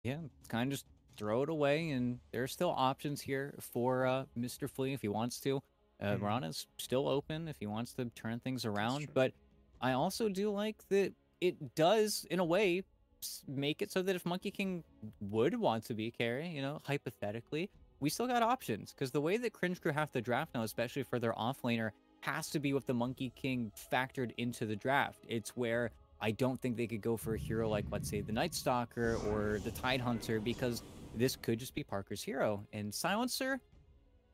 Yeah, kind of just throw it away, and there's still options here for Mr. Flea if he wants to. Hmm. Rana's still open if he wants to turn things That's around, true. but I also do like that it does, in a way, make it so that if Monkey King would want to be carry, hypothetically, we still got options. Because the way that Cringe Crew have to draft now, especially for their offlaner, has to be with the Monkey King factored into the draft. It's where I don't think they could go for a hero like, let's say, the Night Stalker or the Tide Hunter, because this could just be Parker's hero. And Silencer,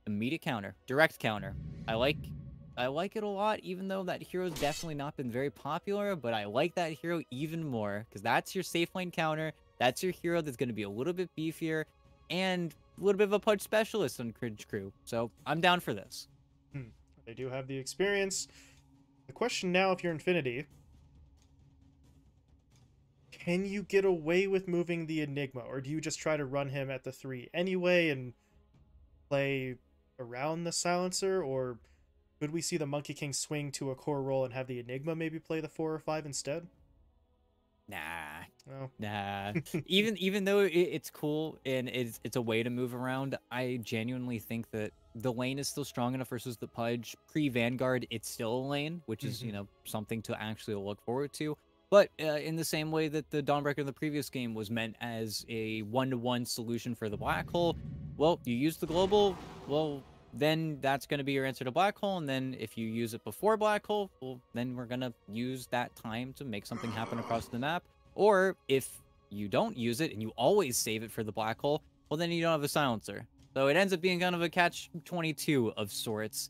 immediate counter, direct counter. I like I like it a lot, even though that hero's definitely not been very popular, but I like that hero even more, because that's your safe lane counter. That's your hero that's going to be a little bit beefier and a little bit of a punch specialist on Cringe Crew. So I'm down for this. Hmm. They do have the experience. The question now, if you're Infinity, can you get away with moving the Enigma, or do you just try to run him at the 3 anyway and play around the Silencer, or could we see the Monkey King swing to a core role and have the Enigma maybe play the 4 or 5 instead? Nah, No. nah. Even though it's cool and it's a way to move around, I genuinely think that the lane is still strong enough versus the Pudge. Pre Vanguard, it's still a lane, which is Hmm. something to actually look forward to. But in the same way that the Dawnbreaker in the previous game was meant as a one-to-one solution for the black hole, well, you use the global, well, then that's going to be your answer to black hole. And then if you use it before black hole, well, then we're going to use that time to make something happen across the map. Or if you don't use it and you always save it for the black hole, well, then you don't have a silencer. So it ends up being kind of a catch 22 of sorts.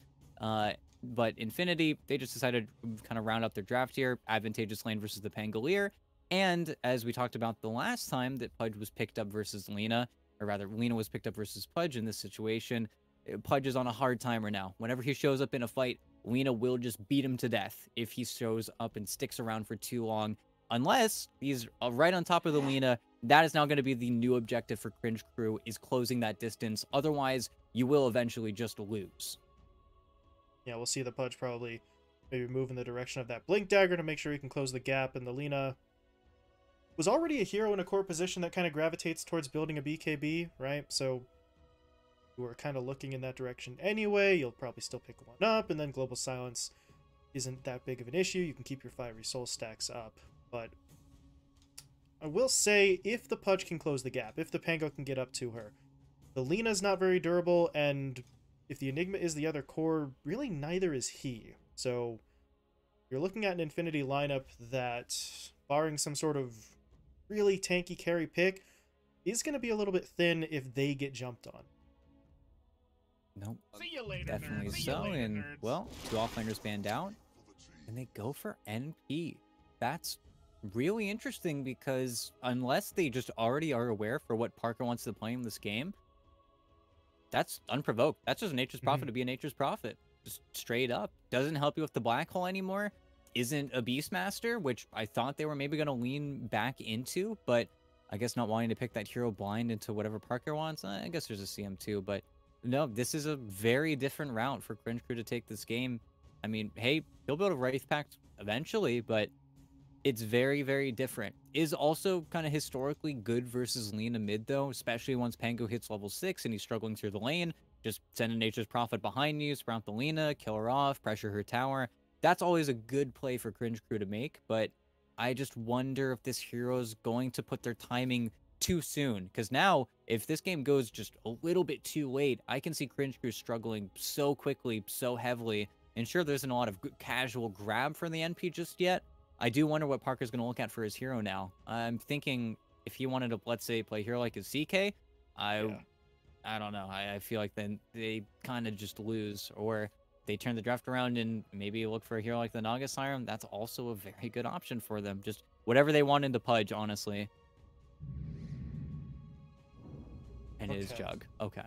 But Infinity, they just decided to kind of round up their draft here. Advantageous lane versus the Pangolier. And as we talked about the last time that Pudge was picked up versus Lena, or rather, Lena was picked up versus Pudge in this situation, Pudge is on a hard timer now. Whenever he shows up in a fight, Lena will just beat him to death if he shows up and sticks around for too long. Unless he's right on top of the Lena, that is now going to be the new objective for Cringe Crew, is closing that distance. Otherwise, you will eventually just lose. Yeah, we'll see the Pudge probably maybe move in the direction of that Blink Dagger to make sure he can close the gap, and the Lena was already a hero in a core position that kind of gravitates towards building a BKB, right? So you were kind of looking in that direction anyway. You'll probably still pick one up, and then Global Silence isn't that big of an issue. You can keep your fiery soul stacks up. But I will say, if the Pudge can close the gap, if the Pango can get up to her, the Lena's not very durable, and if the Enigma is the other core, really neither is he. So you're looking at an Infinity lineup that, barring some sort of really tanky carry pick, is going to be a little bit thin if they get jumped on. Nope. See you later, Definitely nerds. See you so. later, And, nerds. well, two offliners banned out, and they go for NP. That's really interesting because unless they just already are aware for what Parker wants to play in this game, that's unprovoked. That's just Nature's Prophet Mhm. to be a Nature's Prophet. Just straight up. Doesn't help you with the black hole anymore. Isn't a Beastmaster, which I thought they were maybe going to lean back into, but I guess not wanting to pick that hero blind into whatever Parker wants. I guess there's a CM2, but no, this is a very different route for Cringe Crew to take this game. I mean, hey, he'll build a Wraith Pact eventually, but it's very, very different. Is also kind of historically good versus Lena mid, though, especially once Pango hits level 6 and he's struggling through the lane. Just send a Nature's Prophet behind you, sprout the Lena, kill her off, pressure her tower. That's always a good play for Cringe Crew to make, but I just wonder if this hero's going to put their timing too soon. Because now, if this game goes just a little bit too late, I can see Cringe Crew struggling so quickly, so heavily. And sure, there isn't a lot of casual grab for the NP just yet, I do wonder what Parker's going to look at for his hero now. I'm thinking if he wanted to, let's say, play a hero like his CK, I Yeah. I don't know. I feel like then they kind of just lose, or they turn the draft around and maybe look for a hero like the Naga Siren. That's also a very good option for them. Just whatever they want into Pudge, honestly. And it is Okay. Jug. Okay.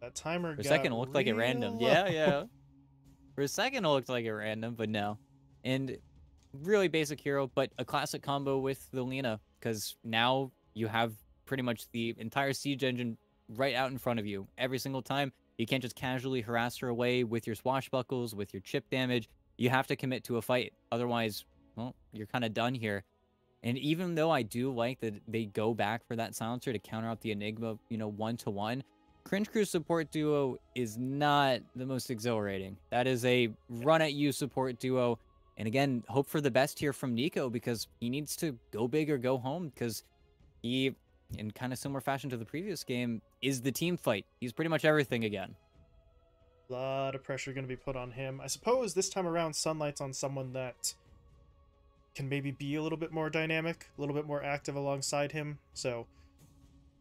That timer For a got second, it looked like it real random. low. Yeah, yeah. For a second, it looked like it random, but no. And really basic hero, but a classic combo with the Lena, because now you have pretty much the entire siege engine right out in front of you every single time. You can't just casually harass her away with your swashbuckles, with your chip damage. You have to commit to a fight. Otherwise, well, you're kind of done here. And even though I do like that they go back for that silencer to counter out the Enigma, 1-to-1, Cringe Crew support duo is not the most exhilarating. That is a run at you support duo. And again, hope for the best here from Nico because he needs to go big or go home because he, in kind of similar fashion to the previous game, is the team fight. He's pretty much everything again. A lot of pressure going to be put on him. I suppose this time around, Sunlight's on someone that can maybe be a little bit more dynamic, a little bit more active alongside him. So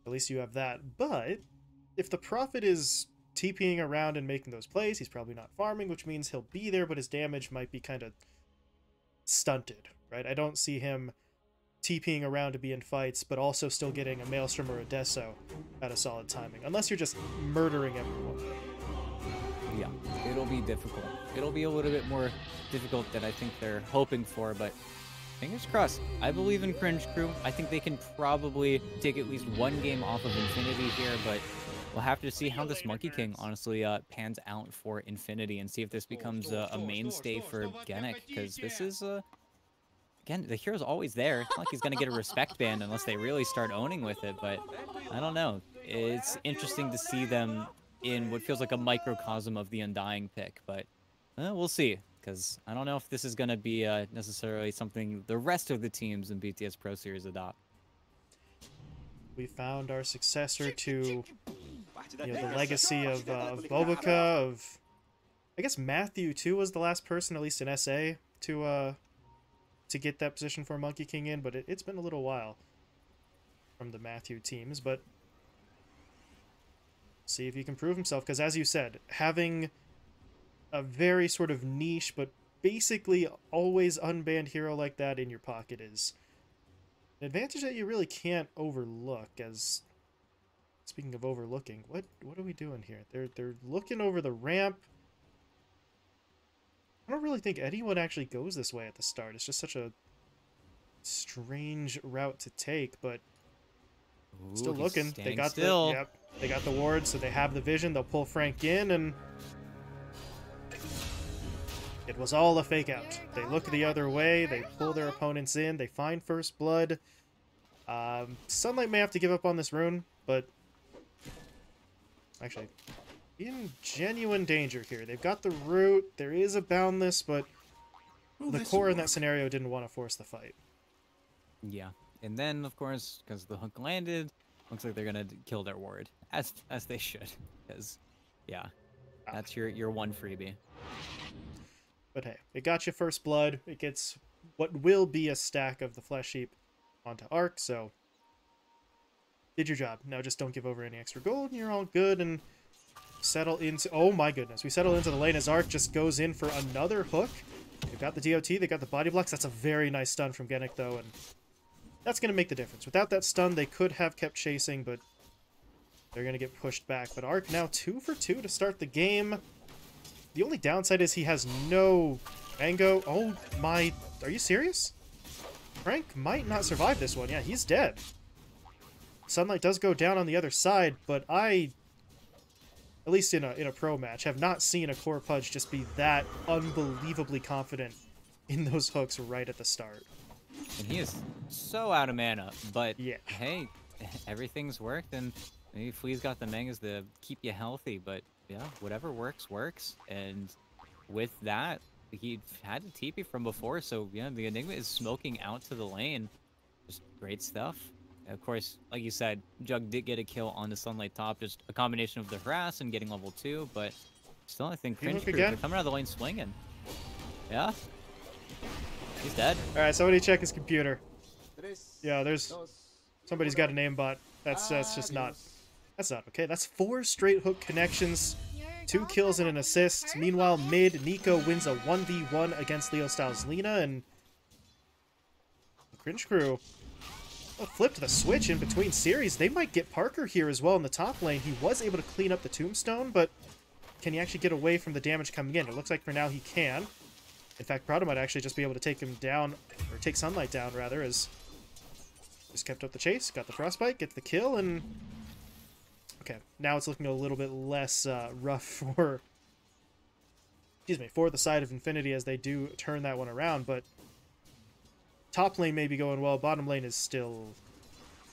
at least you have that. But if the Prophet is TPing around and making those plays, he's probably not farming, which means he'll be there, but his damage might be kind of stunted, right? I don't see him TPing around to be in fights, but also still getting a Maelstrom or a Deso at a solid timing, unless you're just murdering everyone. Yeah, it'll be difficult. It'll be a little bit more difficult than I think they're hoping for, but fingers crossed. I believe in Cringe Crew. I think they can probably take at least one game off of Infinity here, but we'll have to see how this Monkey King honestly pans out for Infinity and see if this becomes a mainstay for Genic, because this is, again, the hero's always there. It's not like he's going to get a respect ban unless they really start owning with it, but I don't know. It's interesting to see them in what feels like a microcosm of the Undying pick, but we'll see, because I don't know if this is going to be necessarily something the rest of the teams in BTS Pro Series adopt. We found our successor to the legacy of Bobica, of I guess Matthew too was the last person, at least in SA, to get that position for Monkey King in, but it's been a little while from the Matthew teams, but see if he can prove himself, because as you said, having a very sort of niche but basically always unbanned hero like that in your pocket is an advantage that you really can't overlook. As speaking of overlooking, what are we doing here? They're looking over the ramp. I don't really think anyone actually goes this way at the start. It's just such a strange route to take, but Ooh, still looking. They got still. they got the ward, so they have the vision. They'll pull Frank in, and it was all a fake out. They look the other way. They pull their opponents in. They find first blood. Sunlight may have to give up on this rune, but actually, in genuine danger here. They've got the root. There is a boundless, but the core in that scenario didn't want to force the fight. Yeah, and then of course, because the hook landed, looks like they're gonna kill their ward, as they should, because yeah, that's your one freebie. But hey, it got you first blood. It gets what will be a stack of the flesh heap onto Arc, so did your job. Now just don't give over any extra gold, and you're all good, and settle into... Oh my goodness, we settle into the lane as Arc just goes in for another hook. They've got the DOT, they got the body blocks. That's a very nice stun from Genic, though, and that's going to make the difference. Without that stun, they could have kept chasing, but they're going to get pushed back. But Arc now 2 for 2 to start the game. The only downside is he has no mango. Oh my... Are you serious? Frank might not survive this one. Yeah, he's dead. Sunlight does go down on the other side, but I, at least in a pro match, have not seen a core Pudge just be that unbelievably confident in those hooks right at the start. And he is so out of mana, but yeah, hey, everything's worked, and maybe Flea's got the mangas to keep you healthy, but yeah, whatever works, works. And with that, he had a TP from before, so yeah, the Enigma is smoking out to the lane. Just great stuff. Of course, like you said, Jug did get a kill on the Sunlight top, just a combination of the harass and getting level 2, but still I think Cringe Crew are coming out of the lane swinging. Yeah. He's dead. Alright, somebody check his computer. Yeah, somebody's got a name bot. That's just not... That's not okay. That's 4 straight hook connections, 2 kills and an assist. Meanwhile, mid, Nico wins a 1v1 against Leo Styles Lina, and the Cringe Crew flipped the switch in between series. They might get Parker here as well in the top lane. He was able to clean up the tombstone, but can he actually get away from the damage coming in? It looks like for now he can. In fact, Prada might actually just be able to take him down, or take Sunlight down rather, as just kept up the chase, got the frostbite, get the kill, and okay, now it's looking a little bit less rough for, for the side of Infinity as they do turn that one around, but top lane may be going well, bottom lane is still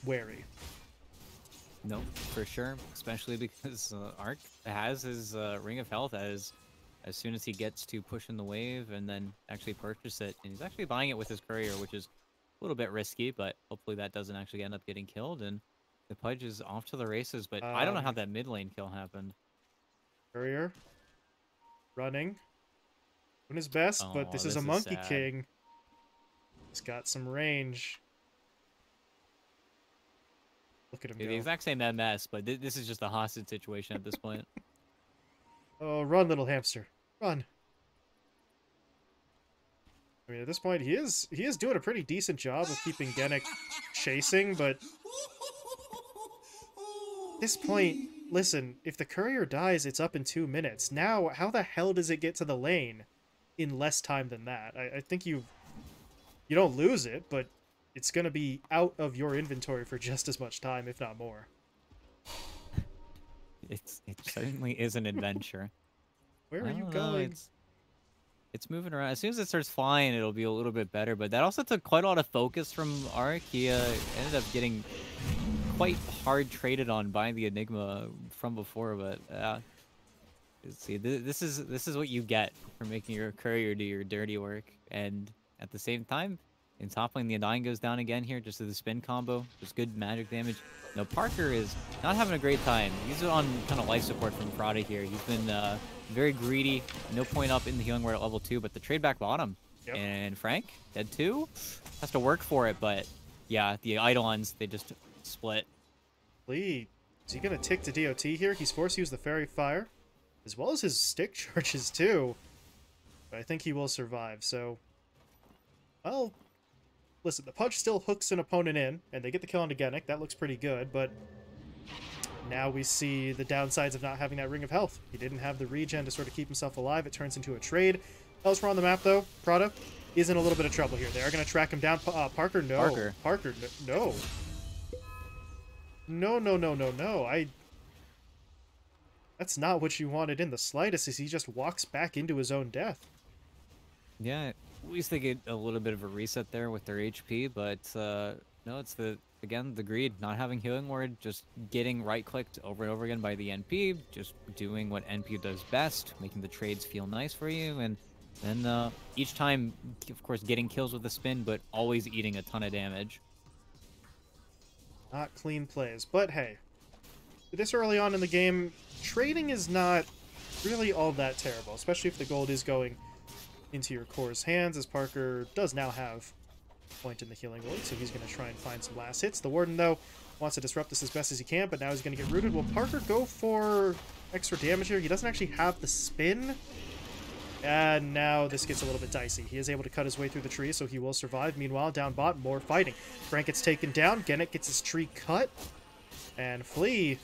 wary. No, for sure. Especially because Ark has his Ring of Health as soon as he gets to push in the wave and then actually purchase it. And he's actually buying it with his courier, which is a little bit risky, but hopefully that doesn't actually end up getting killed. And the Pudge is off to the races, but I don't know how that mid lane kill happened. Courier running. Doing his best, but Oh, this is this a is Monkey sad. King. He's got some range. Look at him The go. exact same MS, but this is just a hostage situation at this point. Oh, run, little hamster. Run. I mean, at this point, he is doing a pretty decent job of keeping Genic chasing, but at this point, listen, if the courier dies, it's up in 2 minutes. Now, how the hell does it get to the lane in less time than that? I think you don't lose it, but it's going to be out of your inventory for just as much time, if not more. It certainly is an adventure. Where I are you don't know, going? it's moving around. As soon as it starts flying, it'll be a little bit better. But that also took quite a lot of focus from Ark. He ended up getting quite hard traded on by the Enigma from before. But see, this is what you get for making your courier do your dirty work. And at the same time, in top lane, the Undying goes down again here, just to the spin combo. Just good magic damage. No, Parker is not having a great time. He's on kind of life support from Prada here. He's been very greedy. No point up in the healing ward at level 2, but the trade back bottom. Yep. And Frank, dead 2, has to work for it, but yeah, the Eidolons, they just split. Lee, is he going to tick to DOT here? He's forced to use the Fairy Fire, as well as his stick charges too. But I think he will survive, so... Well, listen, the Pudge still hooks an opponent in, and they get the kill on Genic. That looks pretty good, but now we see the downsides of not having that Ring of Health. He didn't have the regen to sort of keep himself alive. It turns into a trade. Elsewhere on the map, though, Prada is in a little bit of trouble here. They are going to track him down. Parker, no. Parker, no. No. That's not what you wanted in the slightest, is he just walks back into his own death. Yeah, at least they get a little bit of a reset there with their HP, but no, it's the greed, not having healing ward, just getting right-clicked over and over again by the NP, just doing what NP does best, making the trades feel nice for you, and then each time, of course, getting kills with the spin, but always eating a ton of damage. Not clean plays, but hey, this early on in the game, trading is not really all that terrible, especially if the gold is going into your core's hands, as Parker does now have a point in the healing ward, so he's going to try and find some last hits. The Warden, though, wants to disrupt this as best as he can, but now he's going to get rooted. Will Parker go for extra damage here? He doesn't actually have the spin, and now this gets a little bit dicey. He is able to cut his way through the tree, so he will survive. Meanwhile, down bot, more fighting. Frank gets taken down. Genic gets his tree cut, and Flea,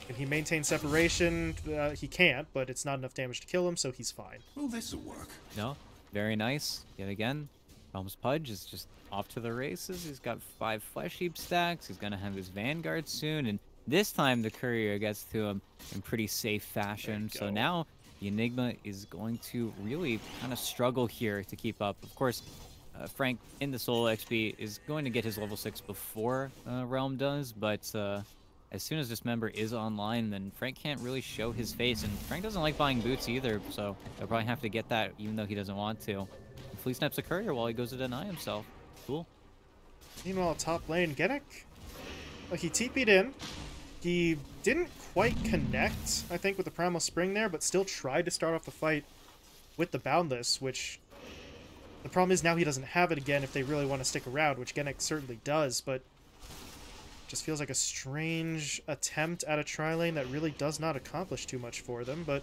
can he maintain separation? He can't, but it's not enough damage to kill him, so he's fine. Well, this'll work. No, very nice. Yet again, Realm's Pudge is just off to the races. He's got 5 Flesh Heap stacks. He's going to have his Vanguard soon, and this time the Courier gets to him in pretty safe fashion. So now the Enigma is going to really kind of struggle here to keep up. Of course, Frank in the solo XP is going to get his level 6 before Realm does, but as soon as this member is online, then Frank can't really show his face, and Frank doesn't like buying boots either, so he'll probably have to get that even though he doesn't want to. Flea snaps a courier while he goes to deny himself. Cool. Meanwhile, top lane, Genic, he TP'd in. He didn't quite connect, I think, with the Primal Spring there, but still tried to start off the fight with the Boundless, which the problem is now he doesn't have it again if they really want to stick around, which Genic certainly does, but just feels like a strange attempt at a tri-lane that really does not accomplish too much for them, but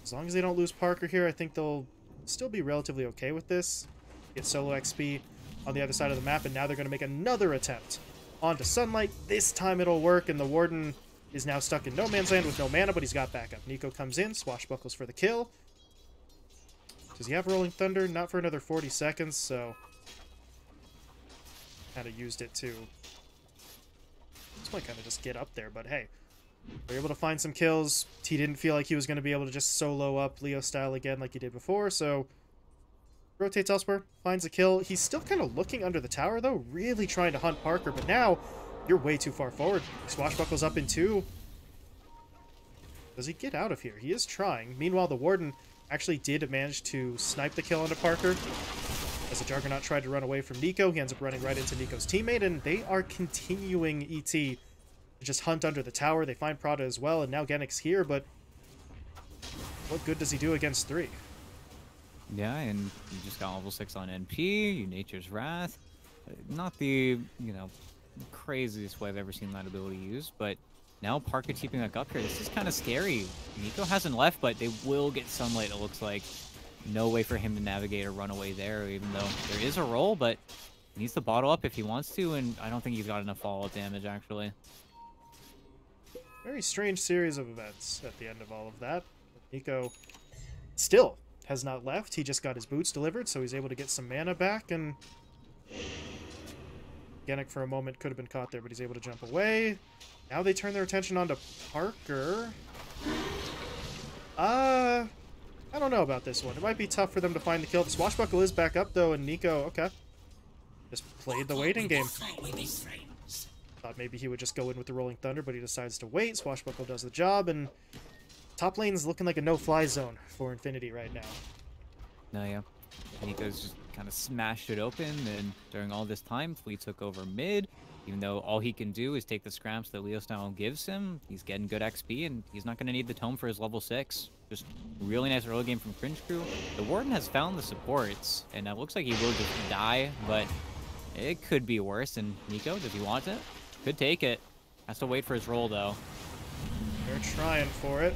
as long as they don't lose Parker here, I think they'll still be relatively okay with this. Get solo XP on the other side of the map, and now they're going to make another attempt onto Sunlight. This time it'll work, and the Warden is now stuck in no man's land with no mana, but he's got backup. Nico comes in, swashbuckles for the kill. Does he have Rolling Thunder? Not for another 40 seconds, so kind of used it too. This might kind of just get up there, but hey, they're able to find some kills. He didn't feel like he was going to be able to just solo up Leo style again like he did before, so Rotates elsewhere, finds a kill. He's still kind of looking under the tower, though, really trying to hunt Parker, but now you're way too far forward. Swashbuckle's up in 2. Does he get out of here? He is trying. Meanwhile, the Warden actually did manage to snipe the kill onto Parker. As the Juggernaut tried to run away from Nico, he ends up running right into Nico's teammate, and they are continuing ET to just hunt under the tower. They find Prada as well, and now Gennik's here, but what good does he do against 3? Yeah, and you just got level 6 on NP, you Nature's Wrath. Not the, craziest way I've ever seen that ability used, but now Parker keeping back up here. This is kind of scary. Nico hasn't left, but they will get sunlight, it looks like. No way for him to navigate or run away there, even though there is a roll, but he needs to bottle up if he wants to, and I don't think he's got enough follow-up damage, actually. Very strange series of events at the end of all of that. Nico still has not left. He just got his boots delivered, so he's able to get some mana back, and Gennik for a moment could have been caught there, but he's able to jump away. Now they turn their attention onto Parker. I don't know about this one. It might be tough for them to find the kill. The Swashbuckle is back up, though, and Nico, okay. Just played the waiting game. Thought maybe he would just go in with the Rolling Thunder, but he decides to wait. Swashbuckle does the job, and top lane's looking like a no-fly zone for Infinity right now. No, yeah. Nico's just kind of smashed it open, and during all this time, Flea took over mid. Even though all he can do is take the scraps that Leo Style gives him, he's getting good XP, and he's not going to need the tome for his level 6. Just really nice early game from Cringe Crew. The Warden has found the supports, and it looks like he will just die, but it could be worse. And Nico, does he want it? Could take it. Has to wait for his roll, though. They're trying for it.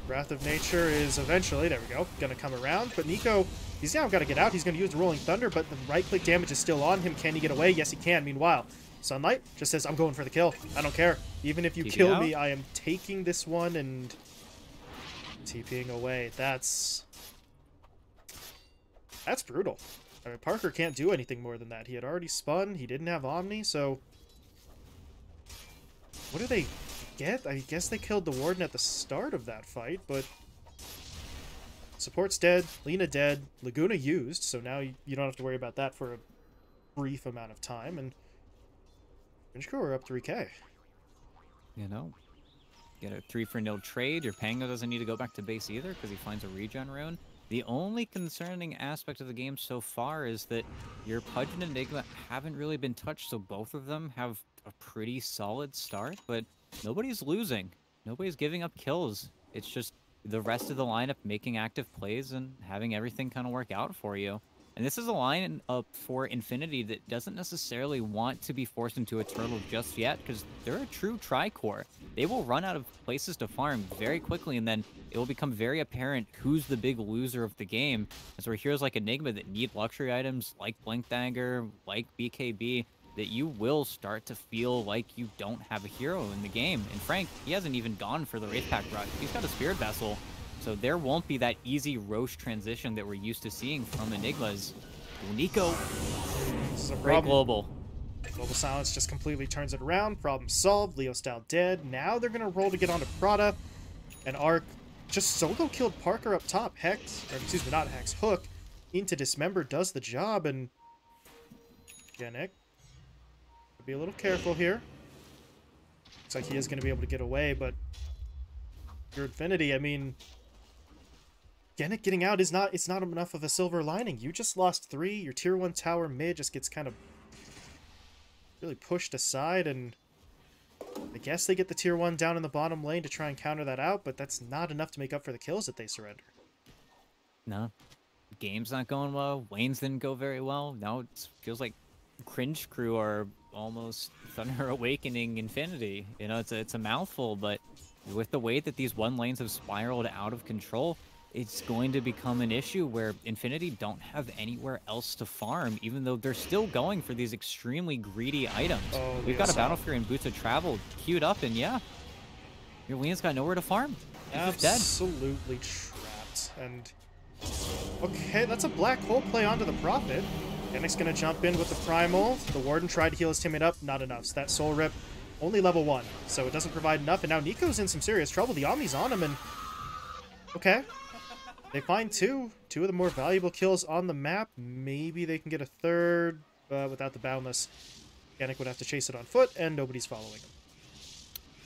Wrath of Nature is eventually, there we go, going to come around. But Nico, he's now got to get out. He's going to use the Rolling Thunder, but the right-click damage is still on him. Can he get away? Yes, he can. Meanwhile, Sunlight just says, I'm going for the kill. I don't care. Even if you kill me, I am taking this one and TPing away. That's brutal. I mean, Parker can't do anything more than that. He had already spun. He didn't have Omni, so what do they get? I guess they killed the Warden at the start of that fight, but support's dead, Lina dead, Laguna used, so now you don't have to worry about that for a brief amount of time, and Cringe Crew are up 3k. Get a 3-for-0 trade. Your Pango doesn't need to go back to base either because he finds a regen rune. The only concerning aspect of the game so far is that your Pudge and Enigma haven't really been touched, so both of them have a pretty solid start, but nobody's losing. Nobody's giving up kills. It's just the rest of the lineup making active plays and having everything kind of work out for you. And this is a lineup for Infinity that doesn't necessarily want to be forced into a turtle just yet, because they're a true tri-core. They will run out of places to farm very quickly, and then it will become very apparent who's the big loser of the game. And so heroes like Enigma that need luxury items, like Blink Dagger, like BKB, that you will start to feel like you don't have a hero in the game. And Frank, he hasn't even gone for the Wraith Pact rush. He's got a Spirit Vessel. So there won't be that easy Roche transition that we're used to seeing from Enigmas. Nico, This is a great global. Global Silence just completely turns it around. Problem solved. Leo Style dead. Now they're going to roll to get onto Prada. And Arc just solo killed Parker up top. Hex, or excuse me, not Hex, Hook into Dismember does the job. And Gennik, be a little careful here. Looks like he is going to be able to get away, but your Infinity, I mean, Gennik getting out is not, it's not enough of a silver lining. You just lost 3. Your tier 1 tower mid just gets kind of really pushed aside, and I guess they get the tier 1 down in the bottom lane to try and counter that out, but that's not enough to make up for the kills that they surrender. No. Game's not going well. Lanes didn't go very well. Now it feels like Cringe Crew are almost Thunder Awakening Infinity. You know, it's a mouthful, but with the way that these one lanes have spiraled out of control, it's going to become an issue where Infinity don't have anywhere else to farm, even though they're still going for these extremely greedy items. Oh, we've got a Battlefield and Boots of Travel queued up, and yeah, your Leon's got nowhere to farm. He's just dead. Absolutely trapped. And okay, that's a black hole play onto the Prophet. Gennik's gonna jump in with the Primal. The Warden tried to heal his teammate up, not enough. So that Soul Rip, only level 1, so it doesn't provide enough. And now Nico's in some serious trouble. The Omni's on him, and okay. They find two two of the more valuable kills on the map. Maybe they can get a third, but without the boundless, Yannick would have to chase it on foot, and nobody's following him.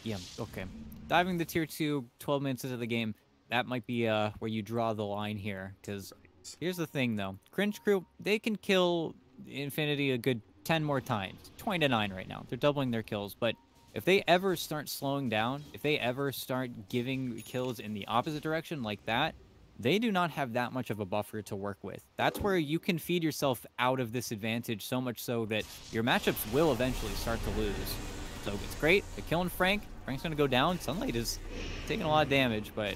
Yeah, okay. Diving the tier 2, 12 minutes into the game, that might be where you draw the line here. Because here's the thing, though. Cringe Crew, they can kill Infinity a good 10 more times. 20 to 9 right now. They're doubling their kills. But if they ever start slowing down, if they ever start giving kills in the opposite direction like that, they do not have that much of a buffer to work with. That's where you can feed yourself out of this advantage so much so that your matchups will eventually start to lose. So it's great. They're killing Frank. Frank's going to go down. Sunlight is taking a lot of damage, but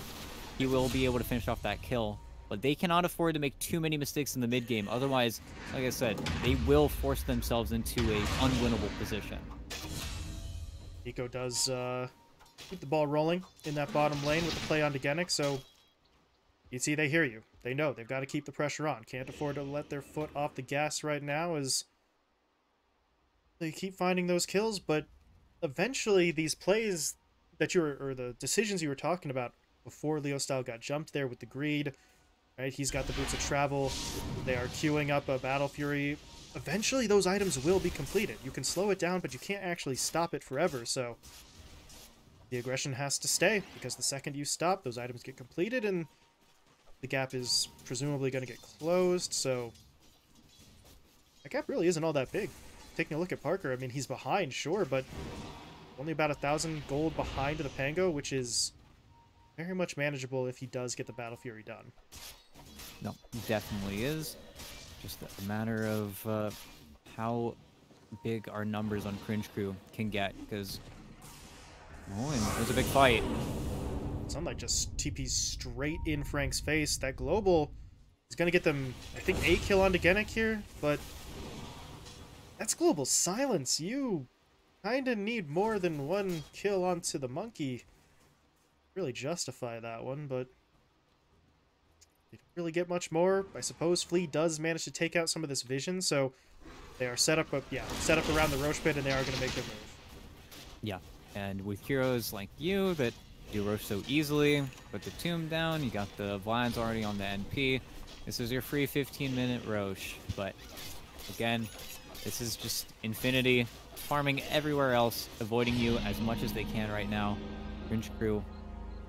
he will be able to finish off that kill. But they cannot afford to make too many mistakes in the mid game. Otherwise, like I said, they will force themselves into a unwinnable position. Nico does keep the ball rolling in that bottom lane with the play on Degenik, so you see they hear you. They know they've got to keep the pressure on. Can't afford to let their foot off the gas right now as they keep finding those kills, but eventually these plays that or the decisions you were talking about before Leo Style got jumped there with the greed, right? He's got the boots of travel. They are queuing up a Battle Fury. Eventually those items will be completed. You can slow it down, but you can't actually stop it forever, so the aggression has to stay, because the second you stop, those items get completed, and the gap is presumably going to get closed, so that gap really isn't all that big. Taking a look at Parker, I mean, he's behind, sure, but only about 1,000 gold behind the Pango, which is very much manageable if he does get the Battle Fury done. No, definitely is. Just a matter of how big our numbers on Cringe Crew can get, because oh, and it was a big fight. Sunlight just TP's straight in Frank's face. That global is going to get them, I think, a kill on Degenik here, but that's global silence. You kind of need more than one kill onto the monkey. Really justify that one, but they don't really get much more. I suppose Flea does manage to take out some of this vision, so they are set up around the Roche pit, and they are going to make their move. Yeah, and with heroes like you that do Roche so easily, put the tomb down, you got the Vlad's already on the NP. This is your free 15-minute Roche, but again, this is just Infinity farming everywhere else, avoiding you as much as they can right now. Cringe Crew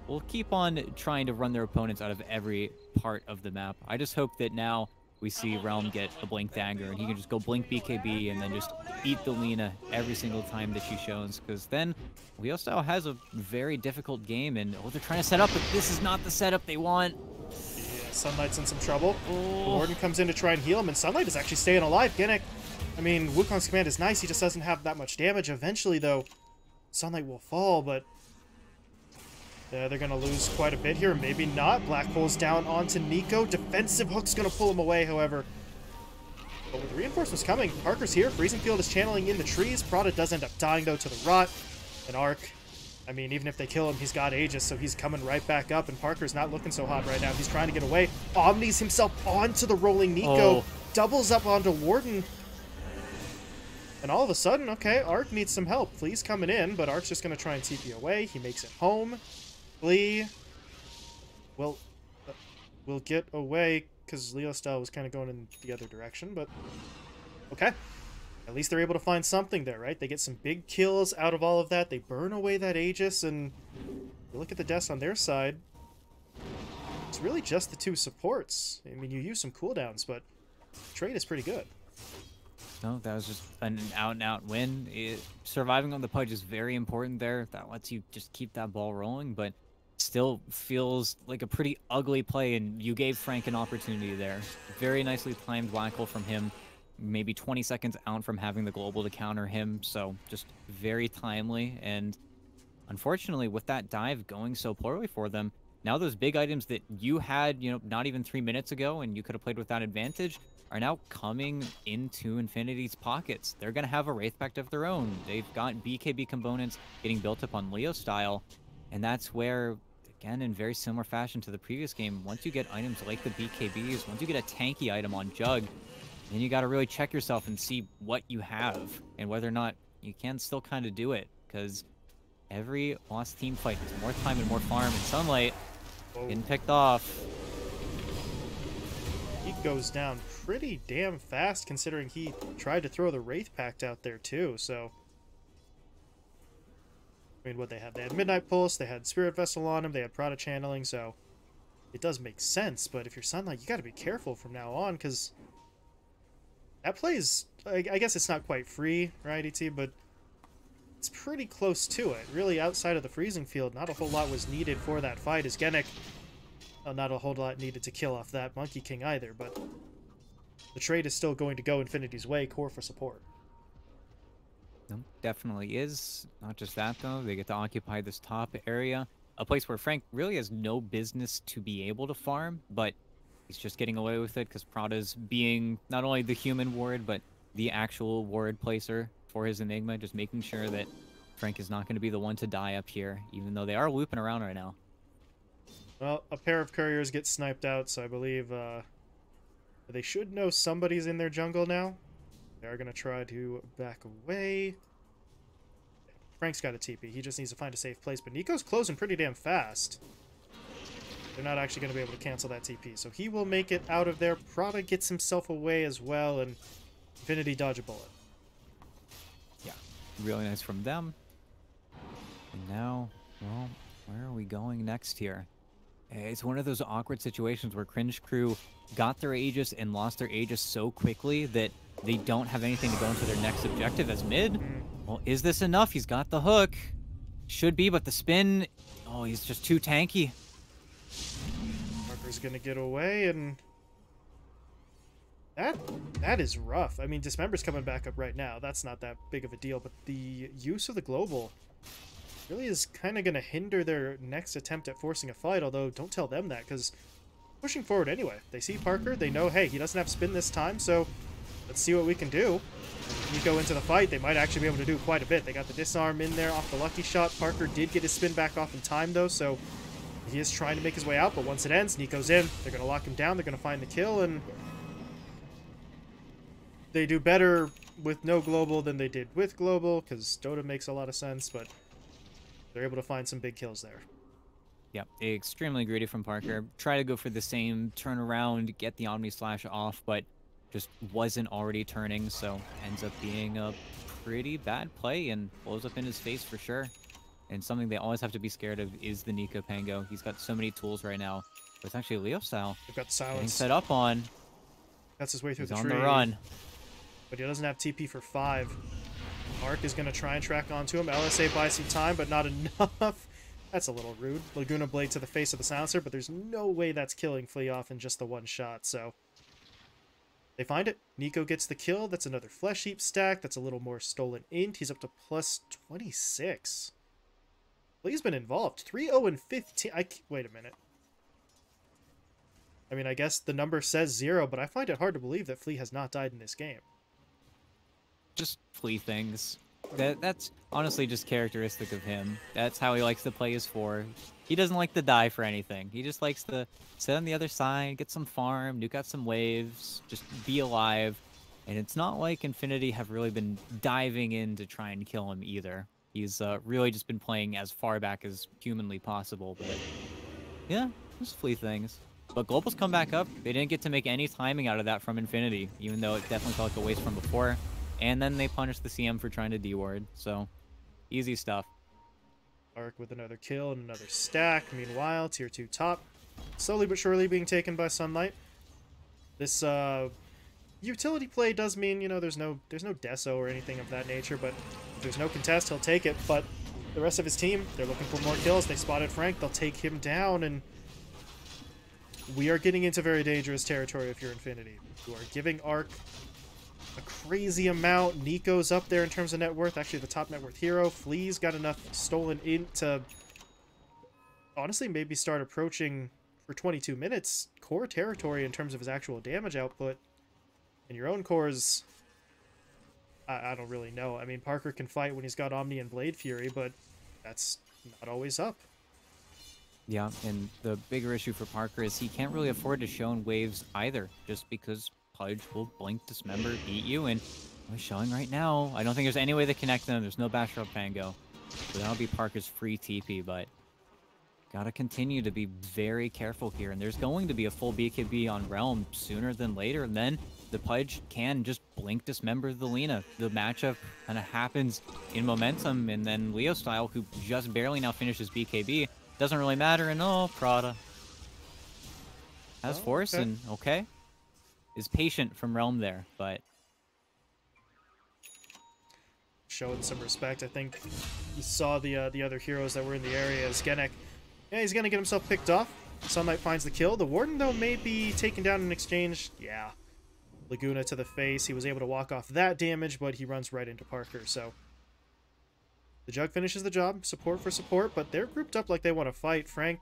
will keep on trying to run their opponents out of every part of the map. I just hope that now we see Realm get a Blink Dagger, and he can just go Blink BKB and then just eat the Lina every single time that she shows, because then Leo Style has a very difficult game, and they're trying to set up, but this is not the setup they want. Yeah, Sunlight's in some trouble. Warden comes in to try and heal him, and Sunlight is actually staying alive. Genic, I mean, Wukong's command is nice, he just doesn't have that much damage. Eventually, though, Sunlight will fall, but they're going to lose quite a bit here. Maybe not. Black Hole's down onto Nico. Defensive Hook's going to pull him away, however. But with reinforcements coming, Parker's here. Freezing Field is channeling in the trees. Prada does end up dying, though, to the Rot. And Arc, I mean, even if they kill him, he's got Aegis, so he's coming right back up. And Parker's not looking so hot right now. He's trying to get away. Omnis himself onto the rolling Nico. Doubles up onto Warden. And all of a sudden, okay, Arc needs some help. Flea's coming in, but Arc's just going to try and TP away. He makes it home. Flea will get away because Leo Style was kind of going in the other direction, but okay. At least they're able to find something there, right? They get some big kills out of all of that. They burn away that Aegis, and you look at the deaths on their side. It's really just the two supports. I mean, you use some cooldowns, but the trade is pretty good. No, that was just an out-and-out win. Surviving on the Pudge is very important there. That lets you just keep that ball rolling, but still feels like a pretty ugly play, and you gave Frank an opportunity there. Very nicely timed Black Hole from him, maybe 20 seconds out from having the global to counter him, so just very timely. And unfortunately, with that dive going so poorly for them, now those big items that you had, not even 3 minutes ago, and you could have played with that advantage, are now coming into Infinity's pockets. They're going to have a Wraith Pact of their own. They've got BKB components getting built up on Leo Style, and that's where, again, in very similar fashion to the previous game, once you get items like the BKBs, once you get a tanky item on Jug, then you got to really check yourself and see what you have and whether or not you can still kind of do it, because every lost team fight is more time and more farm, and Sunlight getting picked off. goes down pretty damn fast considering he tried to throw the Wraith Pact out there too, so... I mean, what they had? They had Midnight Pulse, they had Spirit Vessel on him, they had Prada Channeling, so... It does make sense, but if you're Sunlight, you gotta be careful from now on, because... That play is... I guess it's not quite free, right, ET, but... It's pretty close to it. Really, outside of the freezing field, not a whole lot was needed for that fight, as Genic... not a whole lot needed to kill off that Monkey King either, but... The trade is still going to go Infinity's way, core for support. No, definitely is. Not just that, though. They get to occupy this top area. A place where Frank really has no business to be able to farm, but he's just getting away with it because Prada's being not only the human ward, but the actual ward placer for his Enigma, just making sure that Frank is not going to be the one to die up here, even though they are looping around right now. Well, a pair of couriers get sniped out, so I believe they should know somebody's in their jungle now. They are going to try to back away. Frank's got a TP. He just needs to find a safe place, but Nico's closing pretty damn fast. They're not actually going to be able to cancel that TP, so he will make it out of there. Prada gets himself away as well, and Infinity dodge a bullet. Yeah, really nice from them. And now, well, where are we going next here? It's one of those awkward situations where Cringe crew got their Aegis and lost their Aegis so quickly that they don't have anything to go into their next objective as mid. Well, is this enough? He's got the hook. Should be, but the spin... Oh, he's just too tanky. Parker's gonna get away, and... That is rough. I mean, Dismember's coming back up right now. That's not that big of a deal, but the use of the global really is kind of going to hinder their next attempt at forcing a fight, although don't tell them that, because pushing forward anyway. They see Parker, they know, hey, he doesn't have spin this time, so let's see what we can do. Nico into the fight, they might actually be able to do quite a bit. They got the disarm in there off the lucky shot. Parker did get his spin back off in time, though, so he is trying to make his way out, but once it ends, Nico's in. They're going to lock him down, they're going to find the kill, and they do better with no global than they did with global, because Dota makes a lot of sense, but they're able to find some big kills there. Yeah, extremely greedy from Parker. Try to go for the same turnaround, get the Omni Slash off, but just wasn't already turning, so ends up being a pretty bad play and blows up in his face for sure. And something they always have to be scared of is the Nico Pango. He's got so many tools right now. But it's actually Leo style. They've got silence. Getting set up on. That's his way through He's the on tree. the run. But he doesn't have TP for 5. Arc is going to try and track onto him. LSA buys some time, but not enough. That's a little rude. Laguna Blade to the face of the silencer, but there's no way that's killing Flea off in just the one shot, so... They find it. Nico gets the kill. That's another Flesh Heap stack. That's a little more stolen int. He's up to plus 26. Flea's been involved. 3-0 and 15. Wait a minute. I mean, I guess the number says 0, but I find it hard to believe that Flea has not died in this game. Just Flea things. That's honestly just characteristic of him. That's how he likes to play his 4. He doesn't like to die for anything. He just likes to sit on the other side, get some farm, nuke out some waves, just be alive. And it's not like Infinity have really been diving in to try and kill him either. He's really just been playing as far back as humanly possible. But yeah, just Flea things. But Global's come back up. They didn't get to make any timing out of that from Infinity, even though it definitely felt like a waste from before. And then they punished the CM for trying to D-ward. So, easy stuff. Arc with another kill and another stack. Meanwhile, tier 2 top, slowly but surely being taken by Sunlight. This utility play does mean, you know, there's no deso or anything of that nature, but if there's no contest, he'll take it. But the rest of his team, they're looking for more kills. They spotted Frank, they'll take him down, and we are getting into very dangerous territory if you're Infinity. You are giving Arc a crazy amount. Nico's up there in terms of net worth, actually the top net worth hero. Flea's got enough stolen int to honestly maybe start approaching, for 22 minutes, core territory in terms of his actual damage output. And your own cores, I don't really know. I mean, Parker can fight when he's got Omni and Blade Fury, but that's not always up. Yeah, and the bigger issue for Parker is he can't really afford to show in waves either, just because Pudge will blink, dismember, beat you, and we're showing right now. I don't think there's any way to connect them. There's no Basher up Pango. So that'll be Parker's free TP, but Gotta continue to be very careful here, and there's going to be a full BKB on Realm sooner than later, and then the Pudge can just blink dismember the Lina. The matchup kind of happens in momentum, and then Leo Style, who just barely now finishes BKB, doesn't really matter, and oh, Prada has force, okay. and okay, is patient from Realm there, but Showing some respect. I think you saw the other heroes that were in the area as Genek. Yeah, he's gonna get himself picked off. Sunlight finds the kill. The Warden, though, may be taken down in exchange. Yeah. Laguna to the face. He was able to walk off that damage, but he runs right into Parker, so... The Jug finishes the job. Support for support, but they're grouped up like they want to fight. Frank,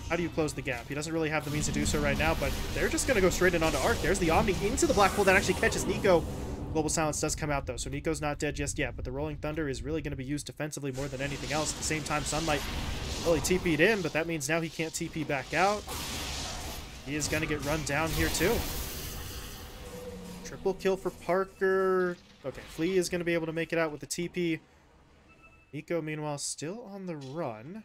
how do you close the gap? He doesn't really have the means to do so right now, but they're just going to go straight in onto Arc. There's the Omni into the black hole that actually catches Nico. Global Silence does come out, though, so Nico's not dead just yet, but the Rolling Thunder is really going to be used defensively more than anything else. At the same time, Sunlight, well, he TP'd in, but that means now he can't TP back out. He is going to get run down here, too. Triple kill for Parker. Okay, Flea is going to be able to make it out with the TP. Nico, meanwhile, still on the run.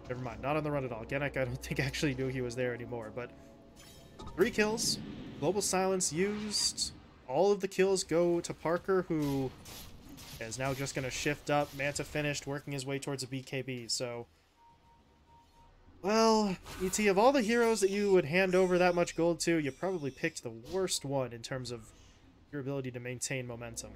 Never mind, not on the run at all. Genek, I don't think actually knew he was there anymore, but 3 kills. Global Silence used. All of the kills go to Parker, who is now just going to shift up. Manta finished, working his way towards a BKB, so... Well, ET, of all the heroes that you would hand over that much gold to, you probably picked the worst one in terms of your ability to maintain momentum.